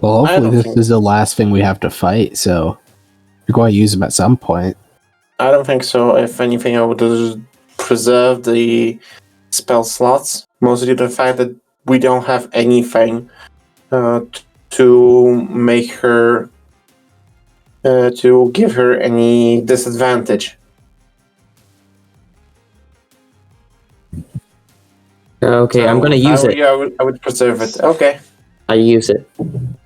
Well, I hopefully don't this think- is the last thing we have to fight, so we're going to use them at some point. I don't think so. If anything, I would just preserve the spell slots. Mostly the fact that we don't have anything to make her to give her any disadvantage. Okay, I'm So gonna use it. I would preserve it. Okay. I use it. one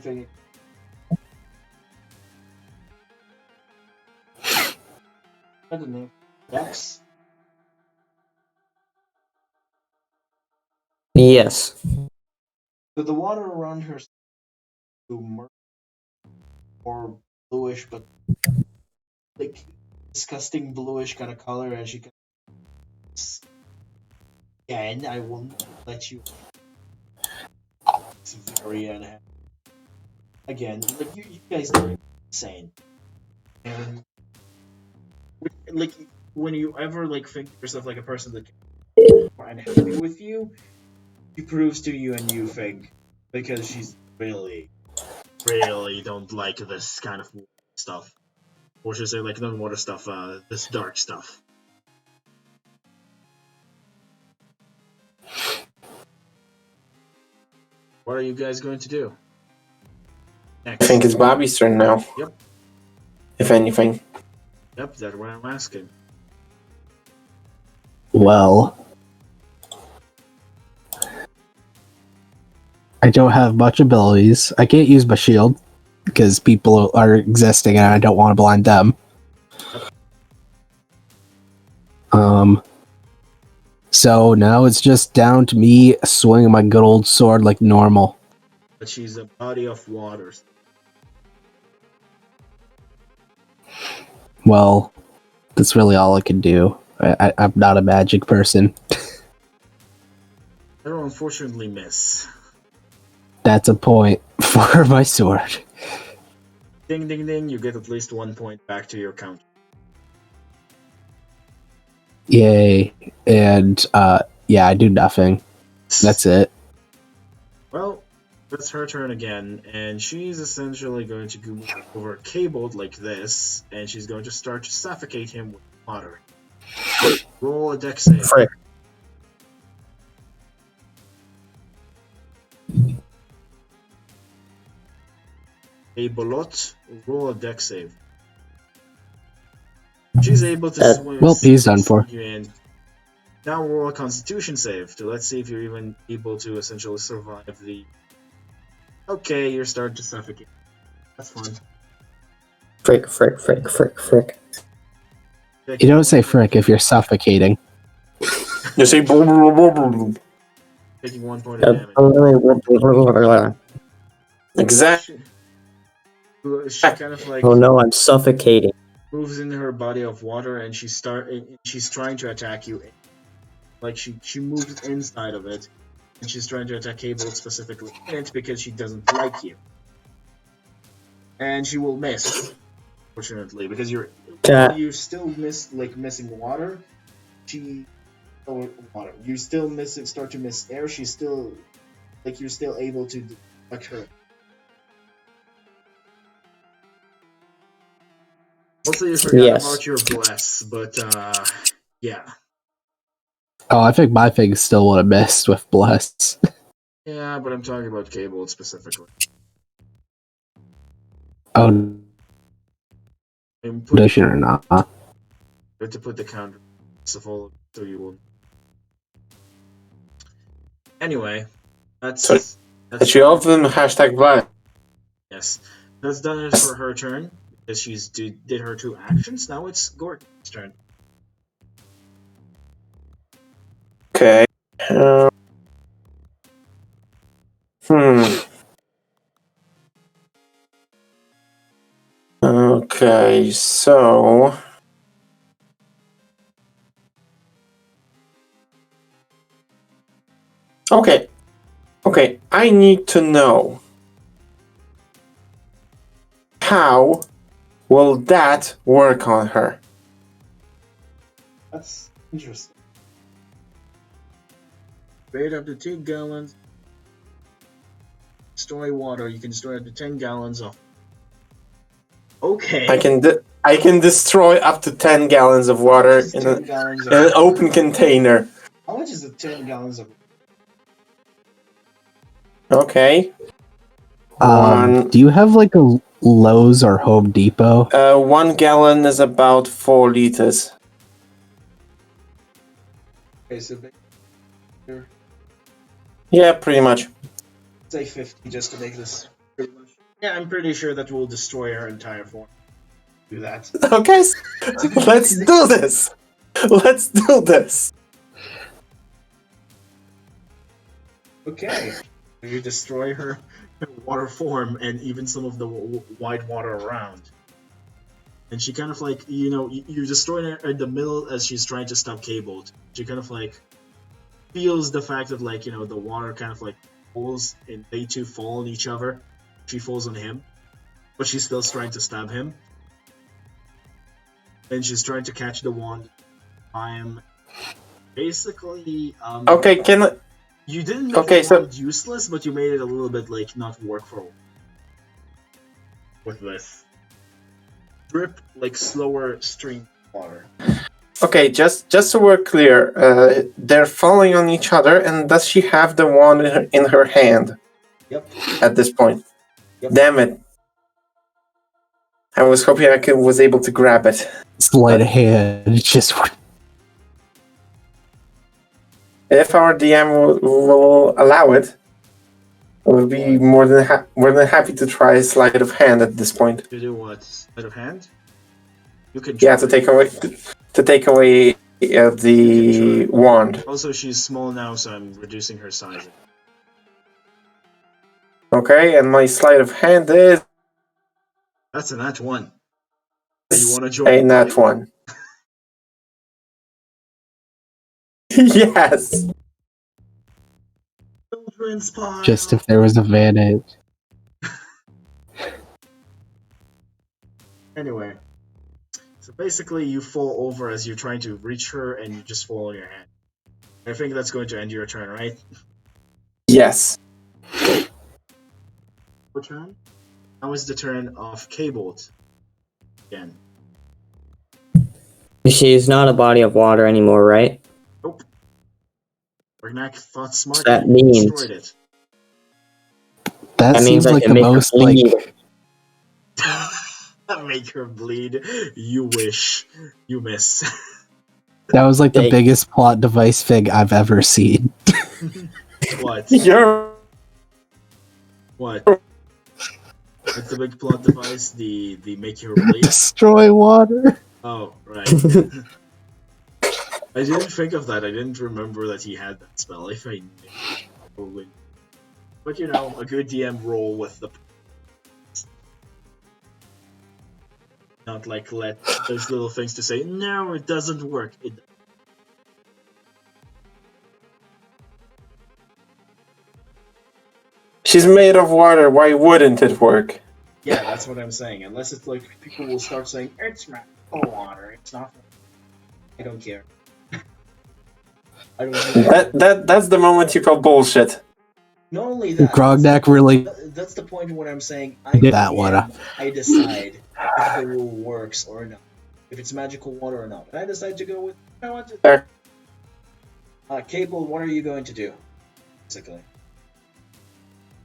thing. I don't know. Dex. Yes. So the water around her is murky or bluish, but like disgusting bluish kind of color, and she can. Again, I won't let you. It's very unhappy. Again, like you guys are insane. And like when you ever like think of yourself like a person that is more unhappy with you, she proves to you a new thing because she's really don't like this kind of stuff. Or should I say like not water stuff, this dark stuff. What are you guys going to do? Next. I think it's Bobby's turn now. Yep. If anything. Yep, that's what I'm asking. Well, I don't have much abilities. I can't use my shield because people are existing and I don't want to blind them. So now it's just down to me swinging my good old sword like normal. But she's a body of water. Well, that's really all I can do. I'm not a magic person. That'll unfortunately miss. That's a point for my sword. Ding ding ding, you get at least 1 point back to your count. Yay. And, yeah, I do nothing. That's it. Well, that's her turn again, and she's essentially going to go over Cabled like this, and she's going to start to suffocate him with water. Roll a dex save. Frick. A Bolot, roll a dex save. She's able to swim. Well, he's done for. You in. Now roll a Constitution save. So let's see if you're even able to essentially survive the. Okay, you're starting to suffocate. That's fun. Frick. You don't say frick if you're suffocating. You say boom, boom, boom, boom, boom. Taking 1 point of damage. Exactly. She kind of like Oh no, I'm suffocating. moves into her body of water, and she's trying to attack you. Like she moves inside of it, and she's trying to attack Cable specifically in it because she doesn't like you. And she will miss, fortunately, because you still missing water. You still start to miss air. She's still you're still able to detect her. Also, you forgot about your bless, but yeah. Oh, I think my thing still would have missed with bless. Yeah, but I'm talking about Cable specifically. Oh, condition or not? You have to put the counter so you will. Anyway, that's you of them #black. Yes, that's done it for her turn because she's did her 2 actions. Now it's Gordon's turn. Okay. Okay, so. Okay, I need to know how will that work on her? That's interesting. Straight up to 2 gallons. Store water. You can store up to 10 gallons of. Okay. I can destroy up to 10 gallons of water in an open container. How much is it 10 gallons of? Okay. Do you have like a Lowe's or Home Depot? 1 gallon is about 4 liters. Okay, so Yeah, pretty much. say 50 just to make this pretty much. Yeah, I'm pretty sure that will destroy her entire form. Do that. Okay, let's do this. Let's do this. Okay. You destroy her water form and even some of the white water around. And she kind of you destroy her in the middle as she's trying to stop Cable. She kind of feels the fact that the water kind of falls and they two fall on each other. She falls on him, but she's still trying to stab him. And she's trying to catch the wand. I'm basically Okay, you didn't make the wand useless, but you made it a little bit not work for with this. Drip slower stream water. Okay, just so we're clear, they're falling on each other, and does she have the wand in her hand? Yep. At this point. Yep. Damn it. I was hoping I was able to grab it. Sleight of hand, just. If our DM will allow it, I would be more than happy to try sleight of hand at this point. To do what? Sleight of hand? You can. Yeah, to take away the wand. Also, she's small now, so I'm reducing her size. Okay, and my sleight of hand is. That's a nat 1. You want to join? A nat 1. Yes. Children's pile. Just if there was advantage. Anyway, so basically you fall over as you're trying to reach her, and you just fall on your hand. I think that's going to end your turn, right? Yes. Your turn. Now is the turn of Cable again. She's not a body of water anymore, right? Nope. Ragnak thought smart. That means destroyed it. That seems means I like can the make her most bleed. Make her bleed. You wish. You miss. That was like the They- biggest plot device fig I've ever seen. What? You're What? What's the big plot device? The make her bleed? Destroy water. Oh, right. I didn't think of that. I didn't remember that he had that spell. If I knew, probably. But you know, a good DM roll with the. Not like let those little things to say, no, it doesn't work. She's made of water. Why wouldn't it work? Yeah, that's what I'm saying. Unless it's like people will start saying, it's magical water, it's not. I don't care. I don't care. That's the moment you call bullshit. Not only that, Grognak really that's the point when I'm saying I did that water. I decide if the rule works or not. If it's magical water or not. And I decide to go with I want to. Fair. Cable, what are you going to do? Basically.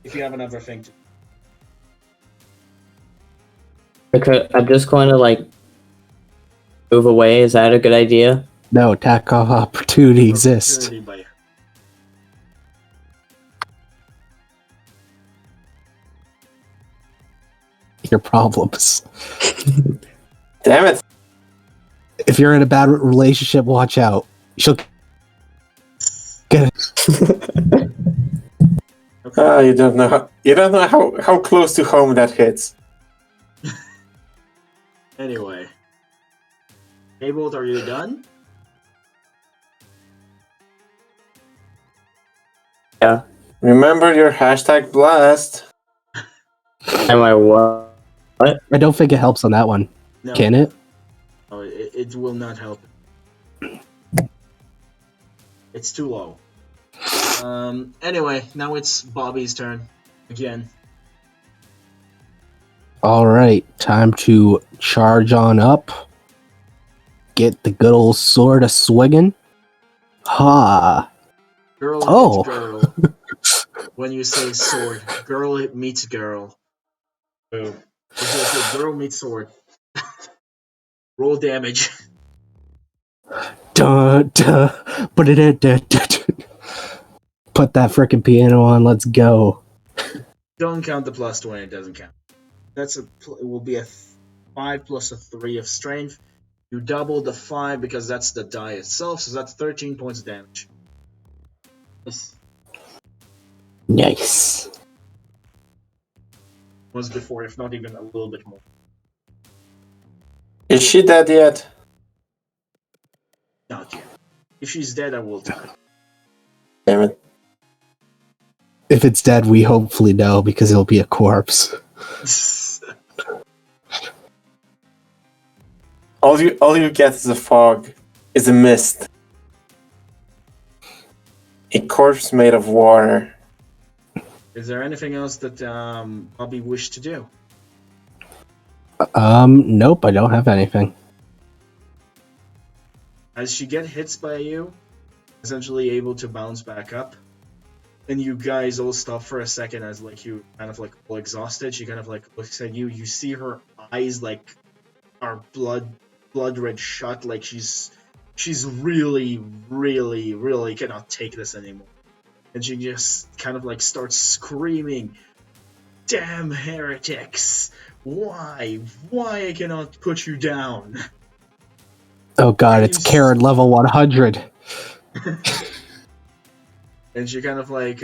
If you have another thing to Okay, I'm just going to like move away. Is that a good idea? No, attack of opportunity exists. opportunity by Your problems. Damn it. If you're in a bad relationship, watch out. She'll get it. Oh, you don't know how close to home that hits. Anyway. Cable, are you done? Yeah. Remember your hashtag blast. Am I what? I don't think it helps on that one. No. Can it? No, it will not help. It's too low. Anyway, now it's Bobby's turn. Again. Alright, time to charge on up. Get the good old sword a swinging. Ha! Girl Oh. hits girl. When you say sword, girl meets girl. Boom. It's like girl meets sword. Roll damage. Dun, dun, put that frickin' piano on, let's go. Don't count the plus 20, it doesn't count. It will be a 5 plus a 3 of strength. You double the 5 because that's the die itself, so that's 13 points of damage. Nice. Was before, if not even a little bit more. Is she dead yet? Not yet. If she's dead, I will tell. Damn it. If it's dead, we hopefully know because it'll be a corpse. All you get is a fog, is a mist. A corpse made of water. Is there anything else that Bobby wished to do? Nope, I don't have anything. As she gets hits by you, essentially able to bounce back up, and you guys all stop for a second as like you kind of like all exhausted. She kind of like looks at you. You see her eyes like are blood red shut, like she's really cannot take this anymore. And she just kind of like starts screaming, "Damn heretics! Why I cannot put you down?" Oh god, it's Karen level 100. And she kind of like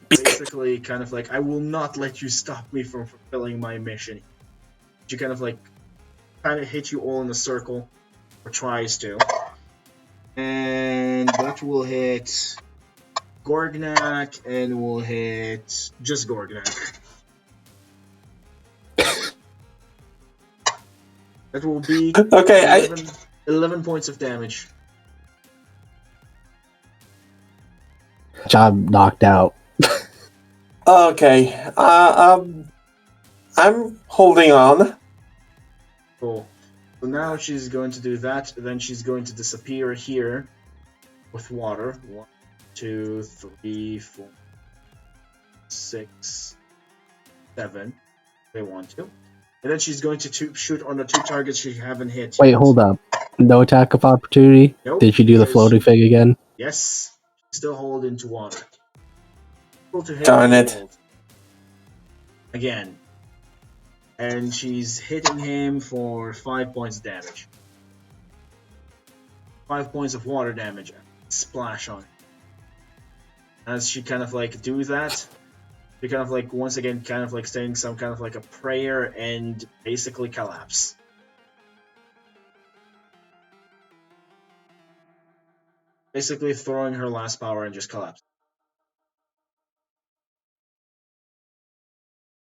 basically kind of like, "I will not let you stop me from fulfilling my mission." She kind of hits you all in a circle, or tries to, and that will hit Gorgnak, and will hit just Gorgnak. That will be Okay, 11 points of damage. Job knocked out. Okay. I'm holding on. Cool. So now she's going to do that, then she's going to disappear here with water. 1, 2, 3, 4, 6, 7. They want to. And then she's going to shoot on the 2 targets she haven't hit Wait, yet. hold up. No attack of opportunity? Nope, Did she do the because floating thing again? Yes, still hold into water. Able to hit Darn and it. hold. Again. And she's hitting him for 5 points damage. 5 points of water damage. Splash on it. As she kind of like do that, she kind of like once again kind of like saying some kind of like a prayer and basically collapse. Basically throwing her last power and just collapse.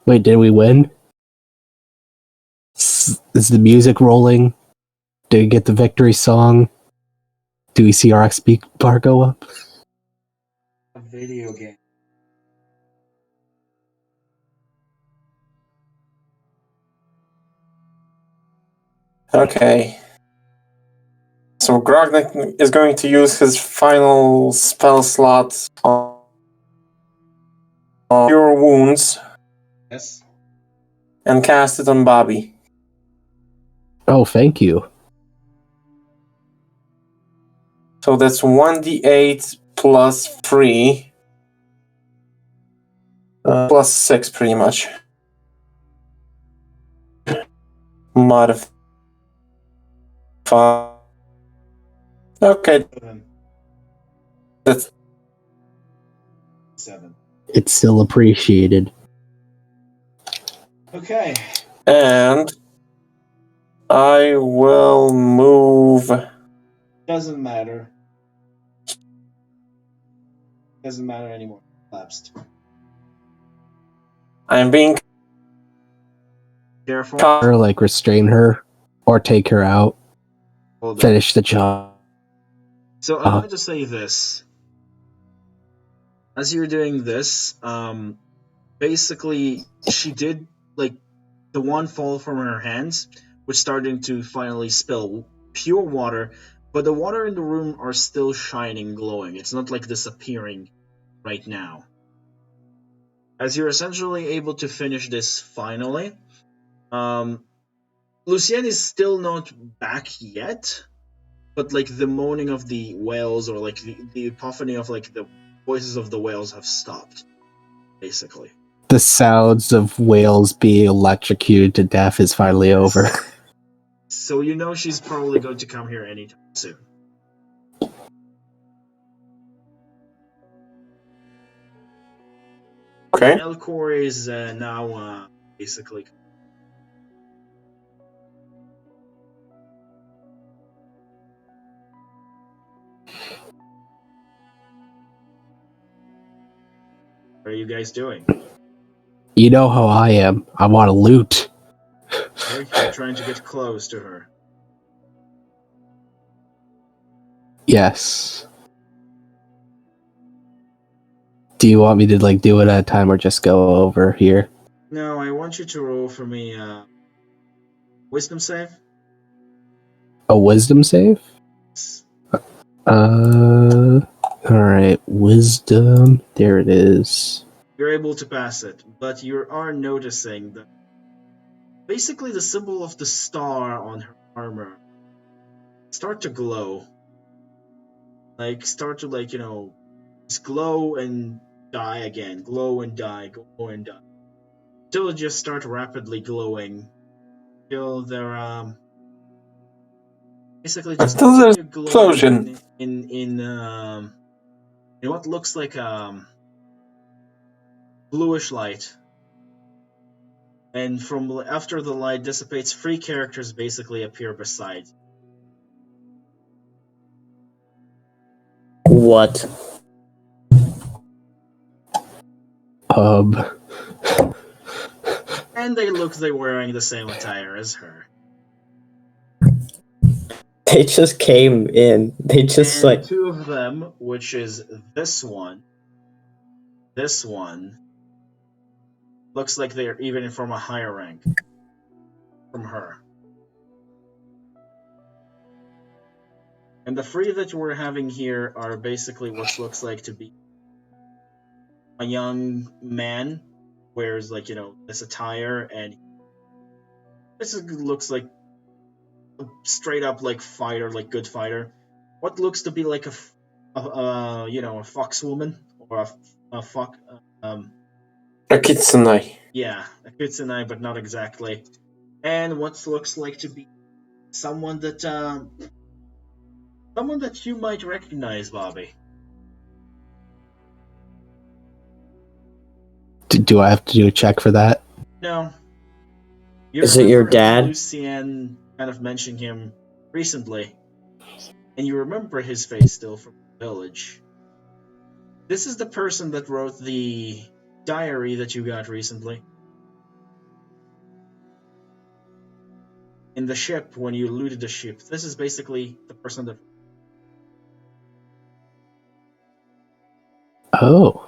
Wait, did we win? Is the music rolling? Did we get the victory song? Do we see our XP bar go up? A video game. Okay. So Grognak is going to use his final spell slot on Cure Wounds Yes. and cast it on Bobby. Oh, thank you. So that's 1d8 plus 3. Plus 6, pretty much. Modify. Okay, 7. that's 7. It's still appreciated. Okay. and I will move. Doesn't matter. Doesn't matter anymore. Collapsed. I'm being Careful. Or like restrain her, or take her out. Hold on. Finish the job. So I'm going to say this. As you're doing this, basically she did like the one fall from her hands, was starting to finally spill pure water, but the water in the room are still shining, glowing. It's not like disappearing right now. As you're essentially able to finish this finally, Lucien is still not back yet, but like the moaning of the whales or like the epiphany of like the voices of the whales have stopped, basically. The sounds of whales being electrocuted to death is finally over. So you know she's probably going to come here anytime soon. okay. Elcor is now basically. What are you guys doing? You know how I am. I want to loot. Okay, you're trying to get close to her. Yes. Do you want me to like do it at a time or just go over here? No, I want you to roll for me wisdom save. A wisdom save? Alright, wisdom. There it is. You're able to pass it, but you are noticing that basically the symbol of the star on her armor start to glow. Like, start to, like, just glow and die again. Glow and die, glow and die. Till it just start rapidly glowing. Till they're, basically just Until there's continue glowing explosion. in what looks like bluish light. And from after the light dissipates, 3 characters basically appear beside. What? And they're wearing the same attire as her. They just came in. They just And like 2 of them, which is this one, looks like they're even from a higher rank from her. And the 3 that we're having here are basically what looks like to be a young man, wears like, this attire, and This looks like a straight up like fighter, like good fighter. What looks to be like a fox woman or a fuck A kitsune. yeah, a kitsune, but not exactly. And what looks like to be someone that you might recognize, Bobby. Do I have to do a check for that? No. You Is it your remember dad? Lucien kind of mentioned him recently, and you remember his face still from the village. This is the person that wrote the diary that you got recently. In the ship, when you looted the ship, this is basically the person that... Oh.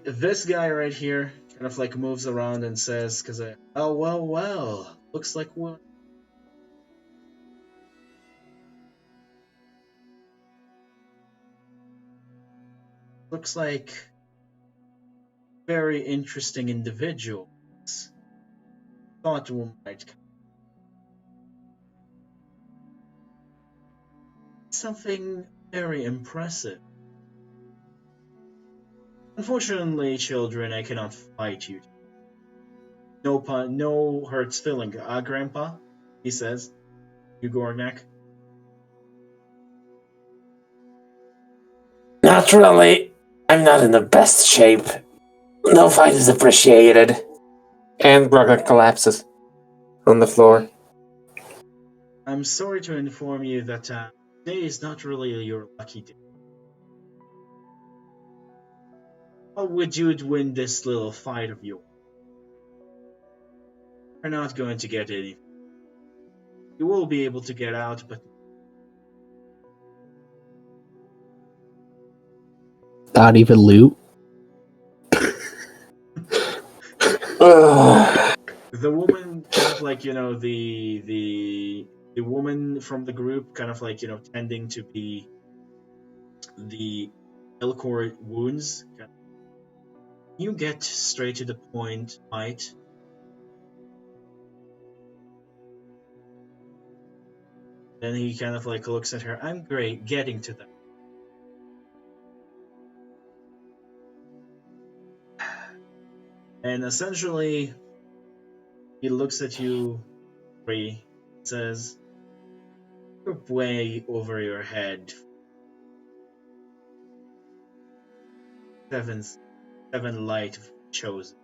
This guy right here kind of like moves around and says, oh, well, looks like what? Looks like very interesting individuals. Thought one might something very impressive. Unfortunately, children, I cannot fight you. No hurts feeling. Grandpa, he says. You Gornak. Naturally, I'm not in the best shape. No fight is appreciated. And Grognak collapses on the floor. I'm sorry to inform you that today is not really your lucky day. How would you win this little fight of yours? You're not going to get anything. You will be able to get out, but Not even loot? the woman kind of like, the woman from the group kind of like, tending to be the Elcor wounds. You get straight to the point, right? Then he kind of like looks at her. I'm great, getting to that. And essentially, he looks at you, says, you're way over your head. Seven light chosen,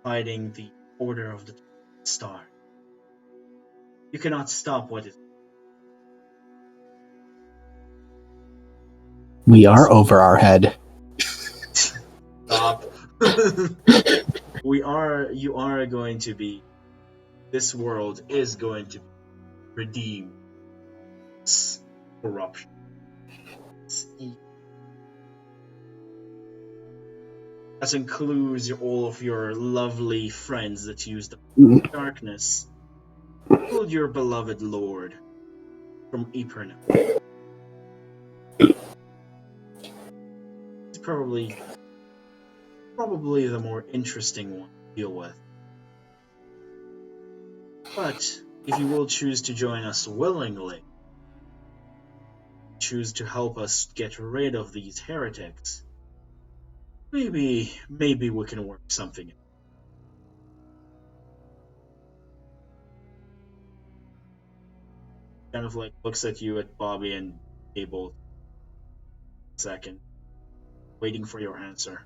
fighting the order of the star. You cannot stop what is. We are over our head. Stop. You are going to be. This world is going to redeem corruption. That includes all of your lovely friends that use the darkness. Include your beloved lord from Eperna. It's probably the more interesting one to deal with. But if you will choose to join us willingly, choose to help us get rid of these heretics, maybe we can work something out. Kind of like looks at you, at Bobby and Abel. Second, waiting for your answer.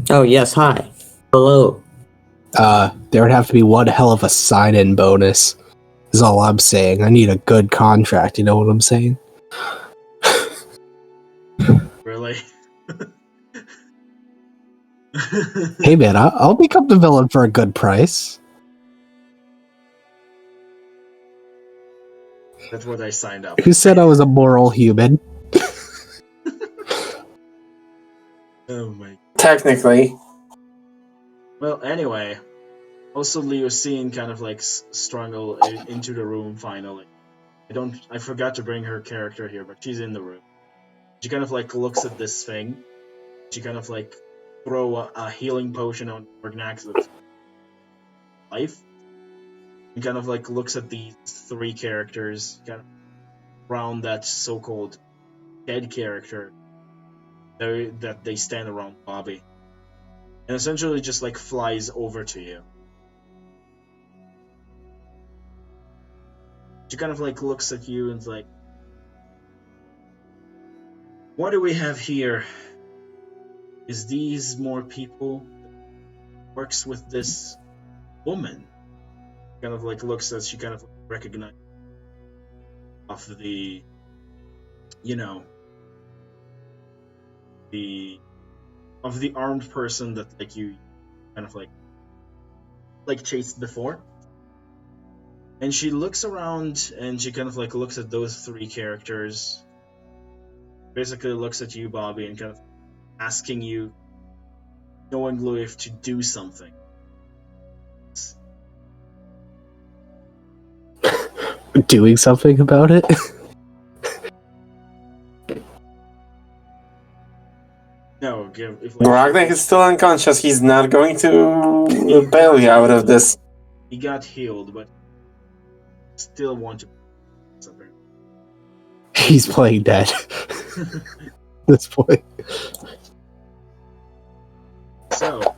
Oh, yes, hi. Hello. There would have to be one hell of a sign-in bonus, is all I'm saying. I need a good contract, you know what I'm saying? Really? Hey man, I'll become the villain for a good price. That's what I signed up. Who said I was a moral human? Oh my. Technically. Well, anyway. Also, Leosine kind of like struggle into the room finally. I forgot to bring her character here, but she's in the room. She kind of like looks at this thing, She kind of like throw a healing potion on Orgnax's life. And kind of like looks at these three characters, kind of around that so-called dead character that they stand around Bobby. And essentially just like flies over to you. She kind of like looks at you and's like, what do we have here? Is these more people that works with this woman? Kind of like looks as she kind of recognizes off the, you know, the armed person that like you kind of like chased before. And she looks around and she kind of like looks at those three characters. Basically looks at you, Bobby, and kind of asking you knowingly if to do something. Doing something about it? No, if Grognak is still unconscious. He's not going to bail you out of this. he got healed, but still want to. He's playing dead. At this point. So,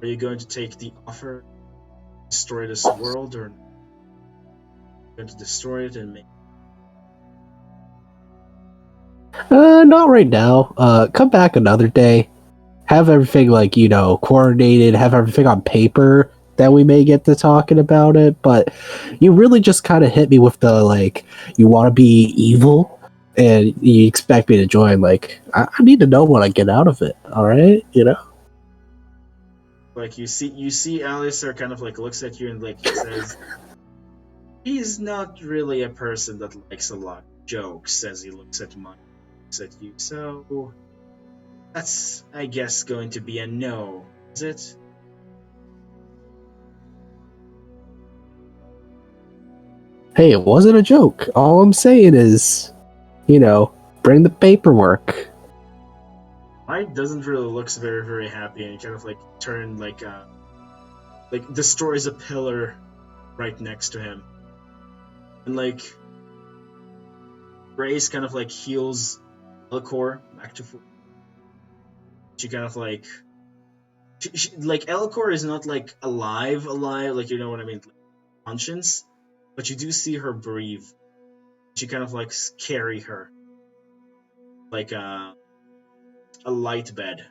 are you going to take the offer, destroy this world, or going to destroy it and make? Not right now. Come back another day. Have everything like, coordinated, have everything on paper, then we may get to talking about it, but you really just kind of hit me with the, like, you want to be evil, and you expect me to join. Like, I need to know what I get out of it, alright? Like, you see Alistair kind of, like, looks at you and, like, he says, he's not really a person that likes a lot of jokes as he looks at you, so that's, I guess, going to be a no, is it? Hey, it wasn't a joke. All I'm saying is, bring the paperwork. Mike doesn't really look very, very happy, and he kind of, like, turn, like, destroys a pillar right next to him. And, like, Grace kind of, like, heals Elcor back to full. She kind of, like... like, Elcor is not, like, alive, like, you know what I mean? Like, conscience. But you do see her breathe. She kind of, like, carry her. Like, a light bed.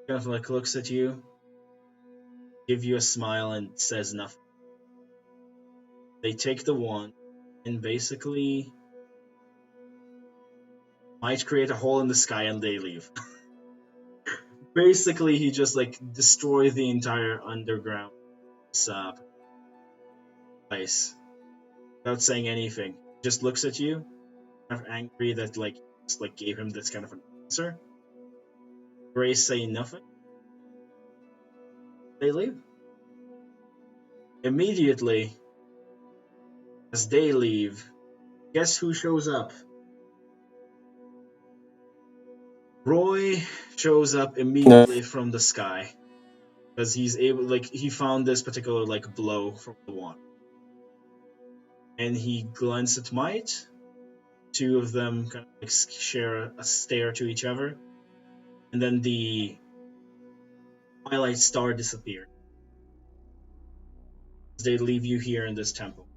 Kind of, like, looks at you, give you a smile, and says nothing. They take the wand, and basically might create a hole in the sky, and they leave. Basically, he just, like, destroys the entire underground place without saying anything. Just looks at you, kind of angry that, like, just, like, gave him this kind of an answer. Grace saying nothing. They leave. Immediately, as they leave, guess who shows up? Roy shows up immediately from the sky. Because he's able, like, he found this particular, like, blow from the water. And he glances at Might. Two of them kind of, like, share a stare to each other. And then the Twilight Star disappears. They leave you here in this temple.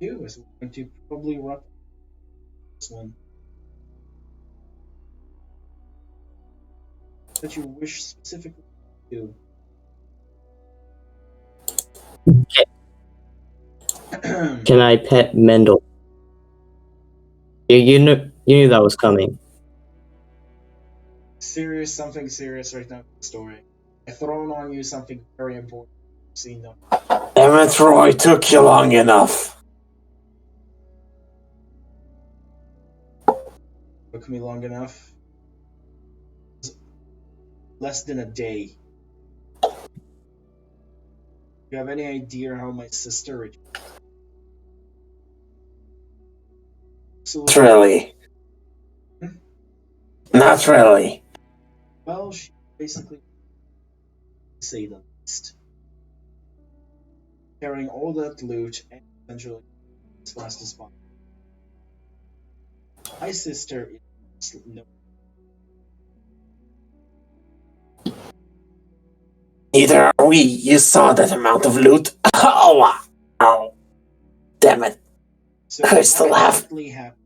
You is going to probably wrap this one. That you wish specifically to do. Can I pet Mendel? You knew that was coming. Something serious right now in the story. I've thrown on you something very important. You've seen them. Emmett Roy took you long enough. Took me long enough. Less than a day. you have any idea how my sister? Not really. Not really. Well, she basically say the least, carrying all that loot and essentially as fast as possible. My sister is no. Neither are we. You saw that amount of loot. Oh, wow. Damn it. So I still what have exactly happened?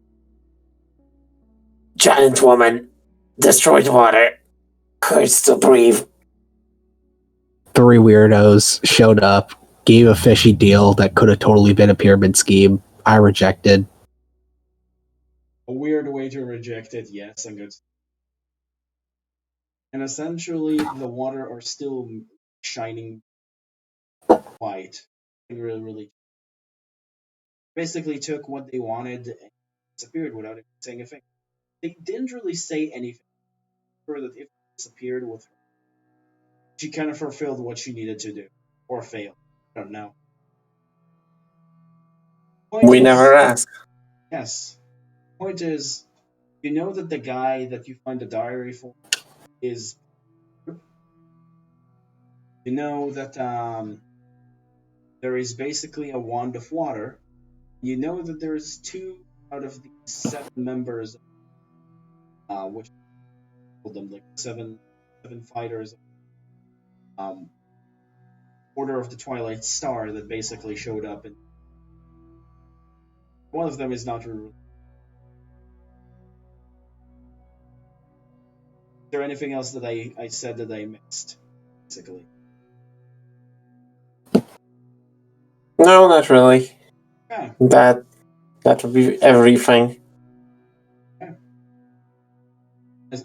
giant woman, destroyed water. Could still breathe. 3 weirdos showed up, gave a fishy deal that could have totally been a pyramid scheme. I rejected. A weird way to reject it, yes, and good. And essentially, the water are still shining white. And really, really, basically took what they wanted and disappeared without even saying a thing. They didn't really say anything. For that, if it disappeared with her, she kind of fulfilled what she needed to do, or failed. I don't know. Point We is, never asked. yes. Point is, you know that the guy that you find the diary for is. You know that there is basically a wand of water. You know that there's 2 out of the 7 members, which called them like seven fighters, Order of the Twilight Star that basically showed up, and one of them is not really. Is there anything else that I said that I missed? Basically, No, not really. yeah. That would be everything.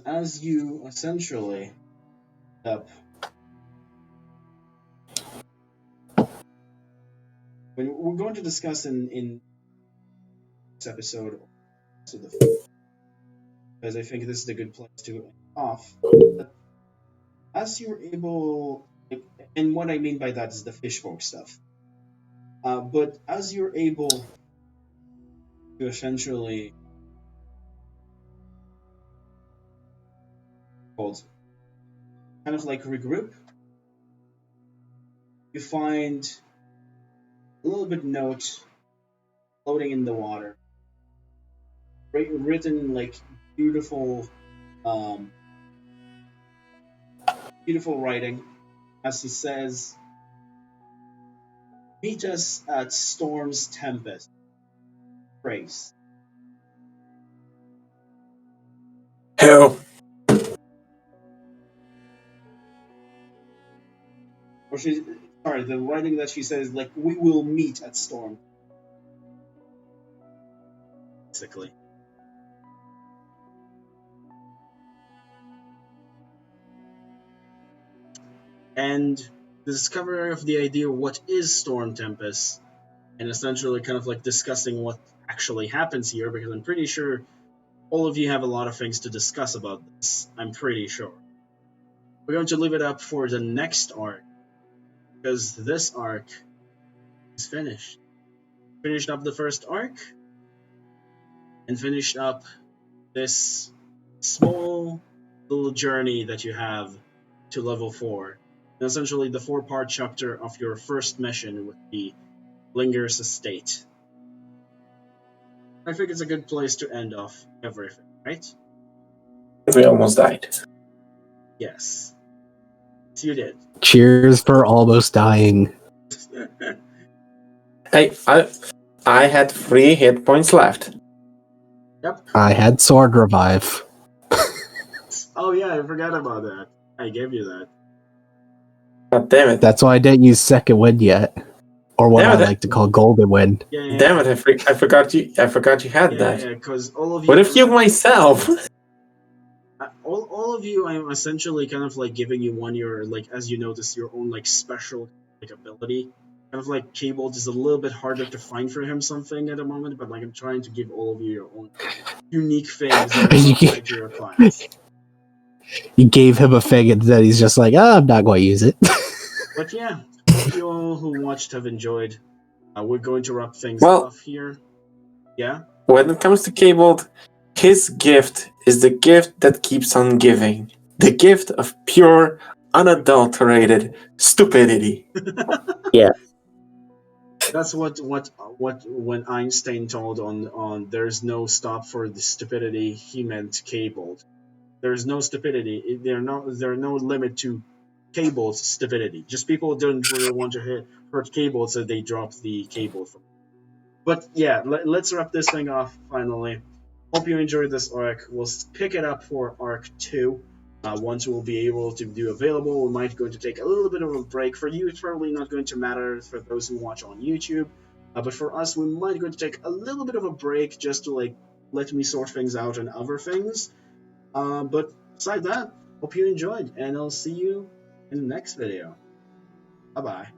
As you essentially up. We're going to discuss in this episode also because I think this is a good place to end off. But as you're able, like, and what I mean by that is the fishfolk stuff. But as you're able to essentially kind of like regroup, you find a little bit note floating in the water, written like beautiful, beautiful writing, as he says, "Meet us at Storm's Tempest. Praise." Who? Or she, sorry, the writing that she says like, "We will meet at Storm." Basically. And the discovery of the idea of what is Storm Tempest, and essentially kind of like discussing what actually happens here, because I'm pretty sure all of you have a lot of things to discuss about this. I'm pretty sure. We're going to leave it up for the next arc, because this arc is finished. Finished up the first arc, and finished up this small little journey that you have to level 4. And essentially the 4-part chapter of your first mission with the Linger's estate. I think it's a good place to end off everything, right? We almost died. Yes. So you did. Cheers for almost dying. I had 3 hit points left. Yep. I had sword revive. Oh yeah, I forgot about that. I gave you that. God damn it. That's why I didn't use second wind yet. Or what Damn I it. like to call golden wind. Yeah. Damn it, I forgot you had that. Yeah, because all of you. What if you myself? All of you, I'm essentially kind of like giving you one your, like, as you notice, your own like special like ability. Kind of like Cable is a little bit harder to find for him something at the moment, but like I'm trying to give all of you your own unique things that are applied to your class. You gave him a thing and then he's just like, I'm not going to use it. But yeah, hope you all who watched have enjoyed. We're going to wrap things Well- off here. Yeah? When it comes to Cabled, his gift is the gift that keeps on giving. The gift of pure, unadulterated stupidity. Yeah. That's what when Einstein told on there's no stop for the stupidity, he meant cabled. There's no stupidity. There's no limit to cabled stupidity. Just people don't really want to hurt cable, so they drop the cable from. But yeah, let's wrap this thing off finally. Hope you enjoyed this arc. We'll pick it up for arc 2. Once we'll be able to do available, we might going to take a little bit of a break. For you, it's probably not going to matter for those who watch on YouTube. But for us, we might going to take a little bit of a break just to like let me sort things out and other things. But beside that, hope you enjoyed, and I'll see you in the next video. Bye bye.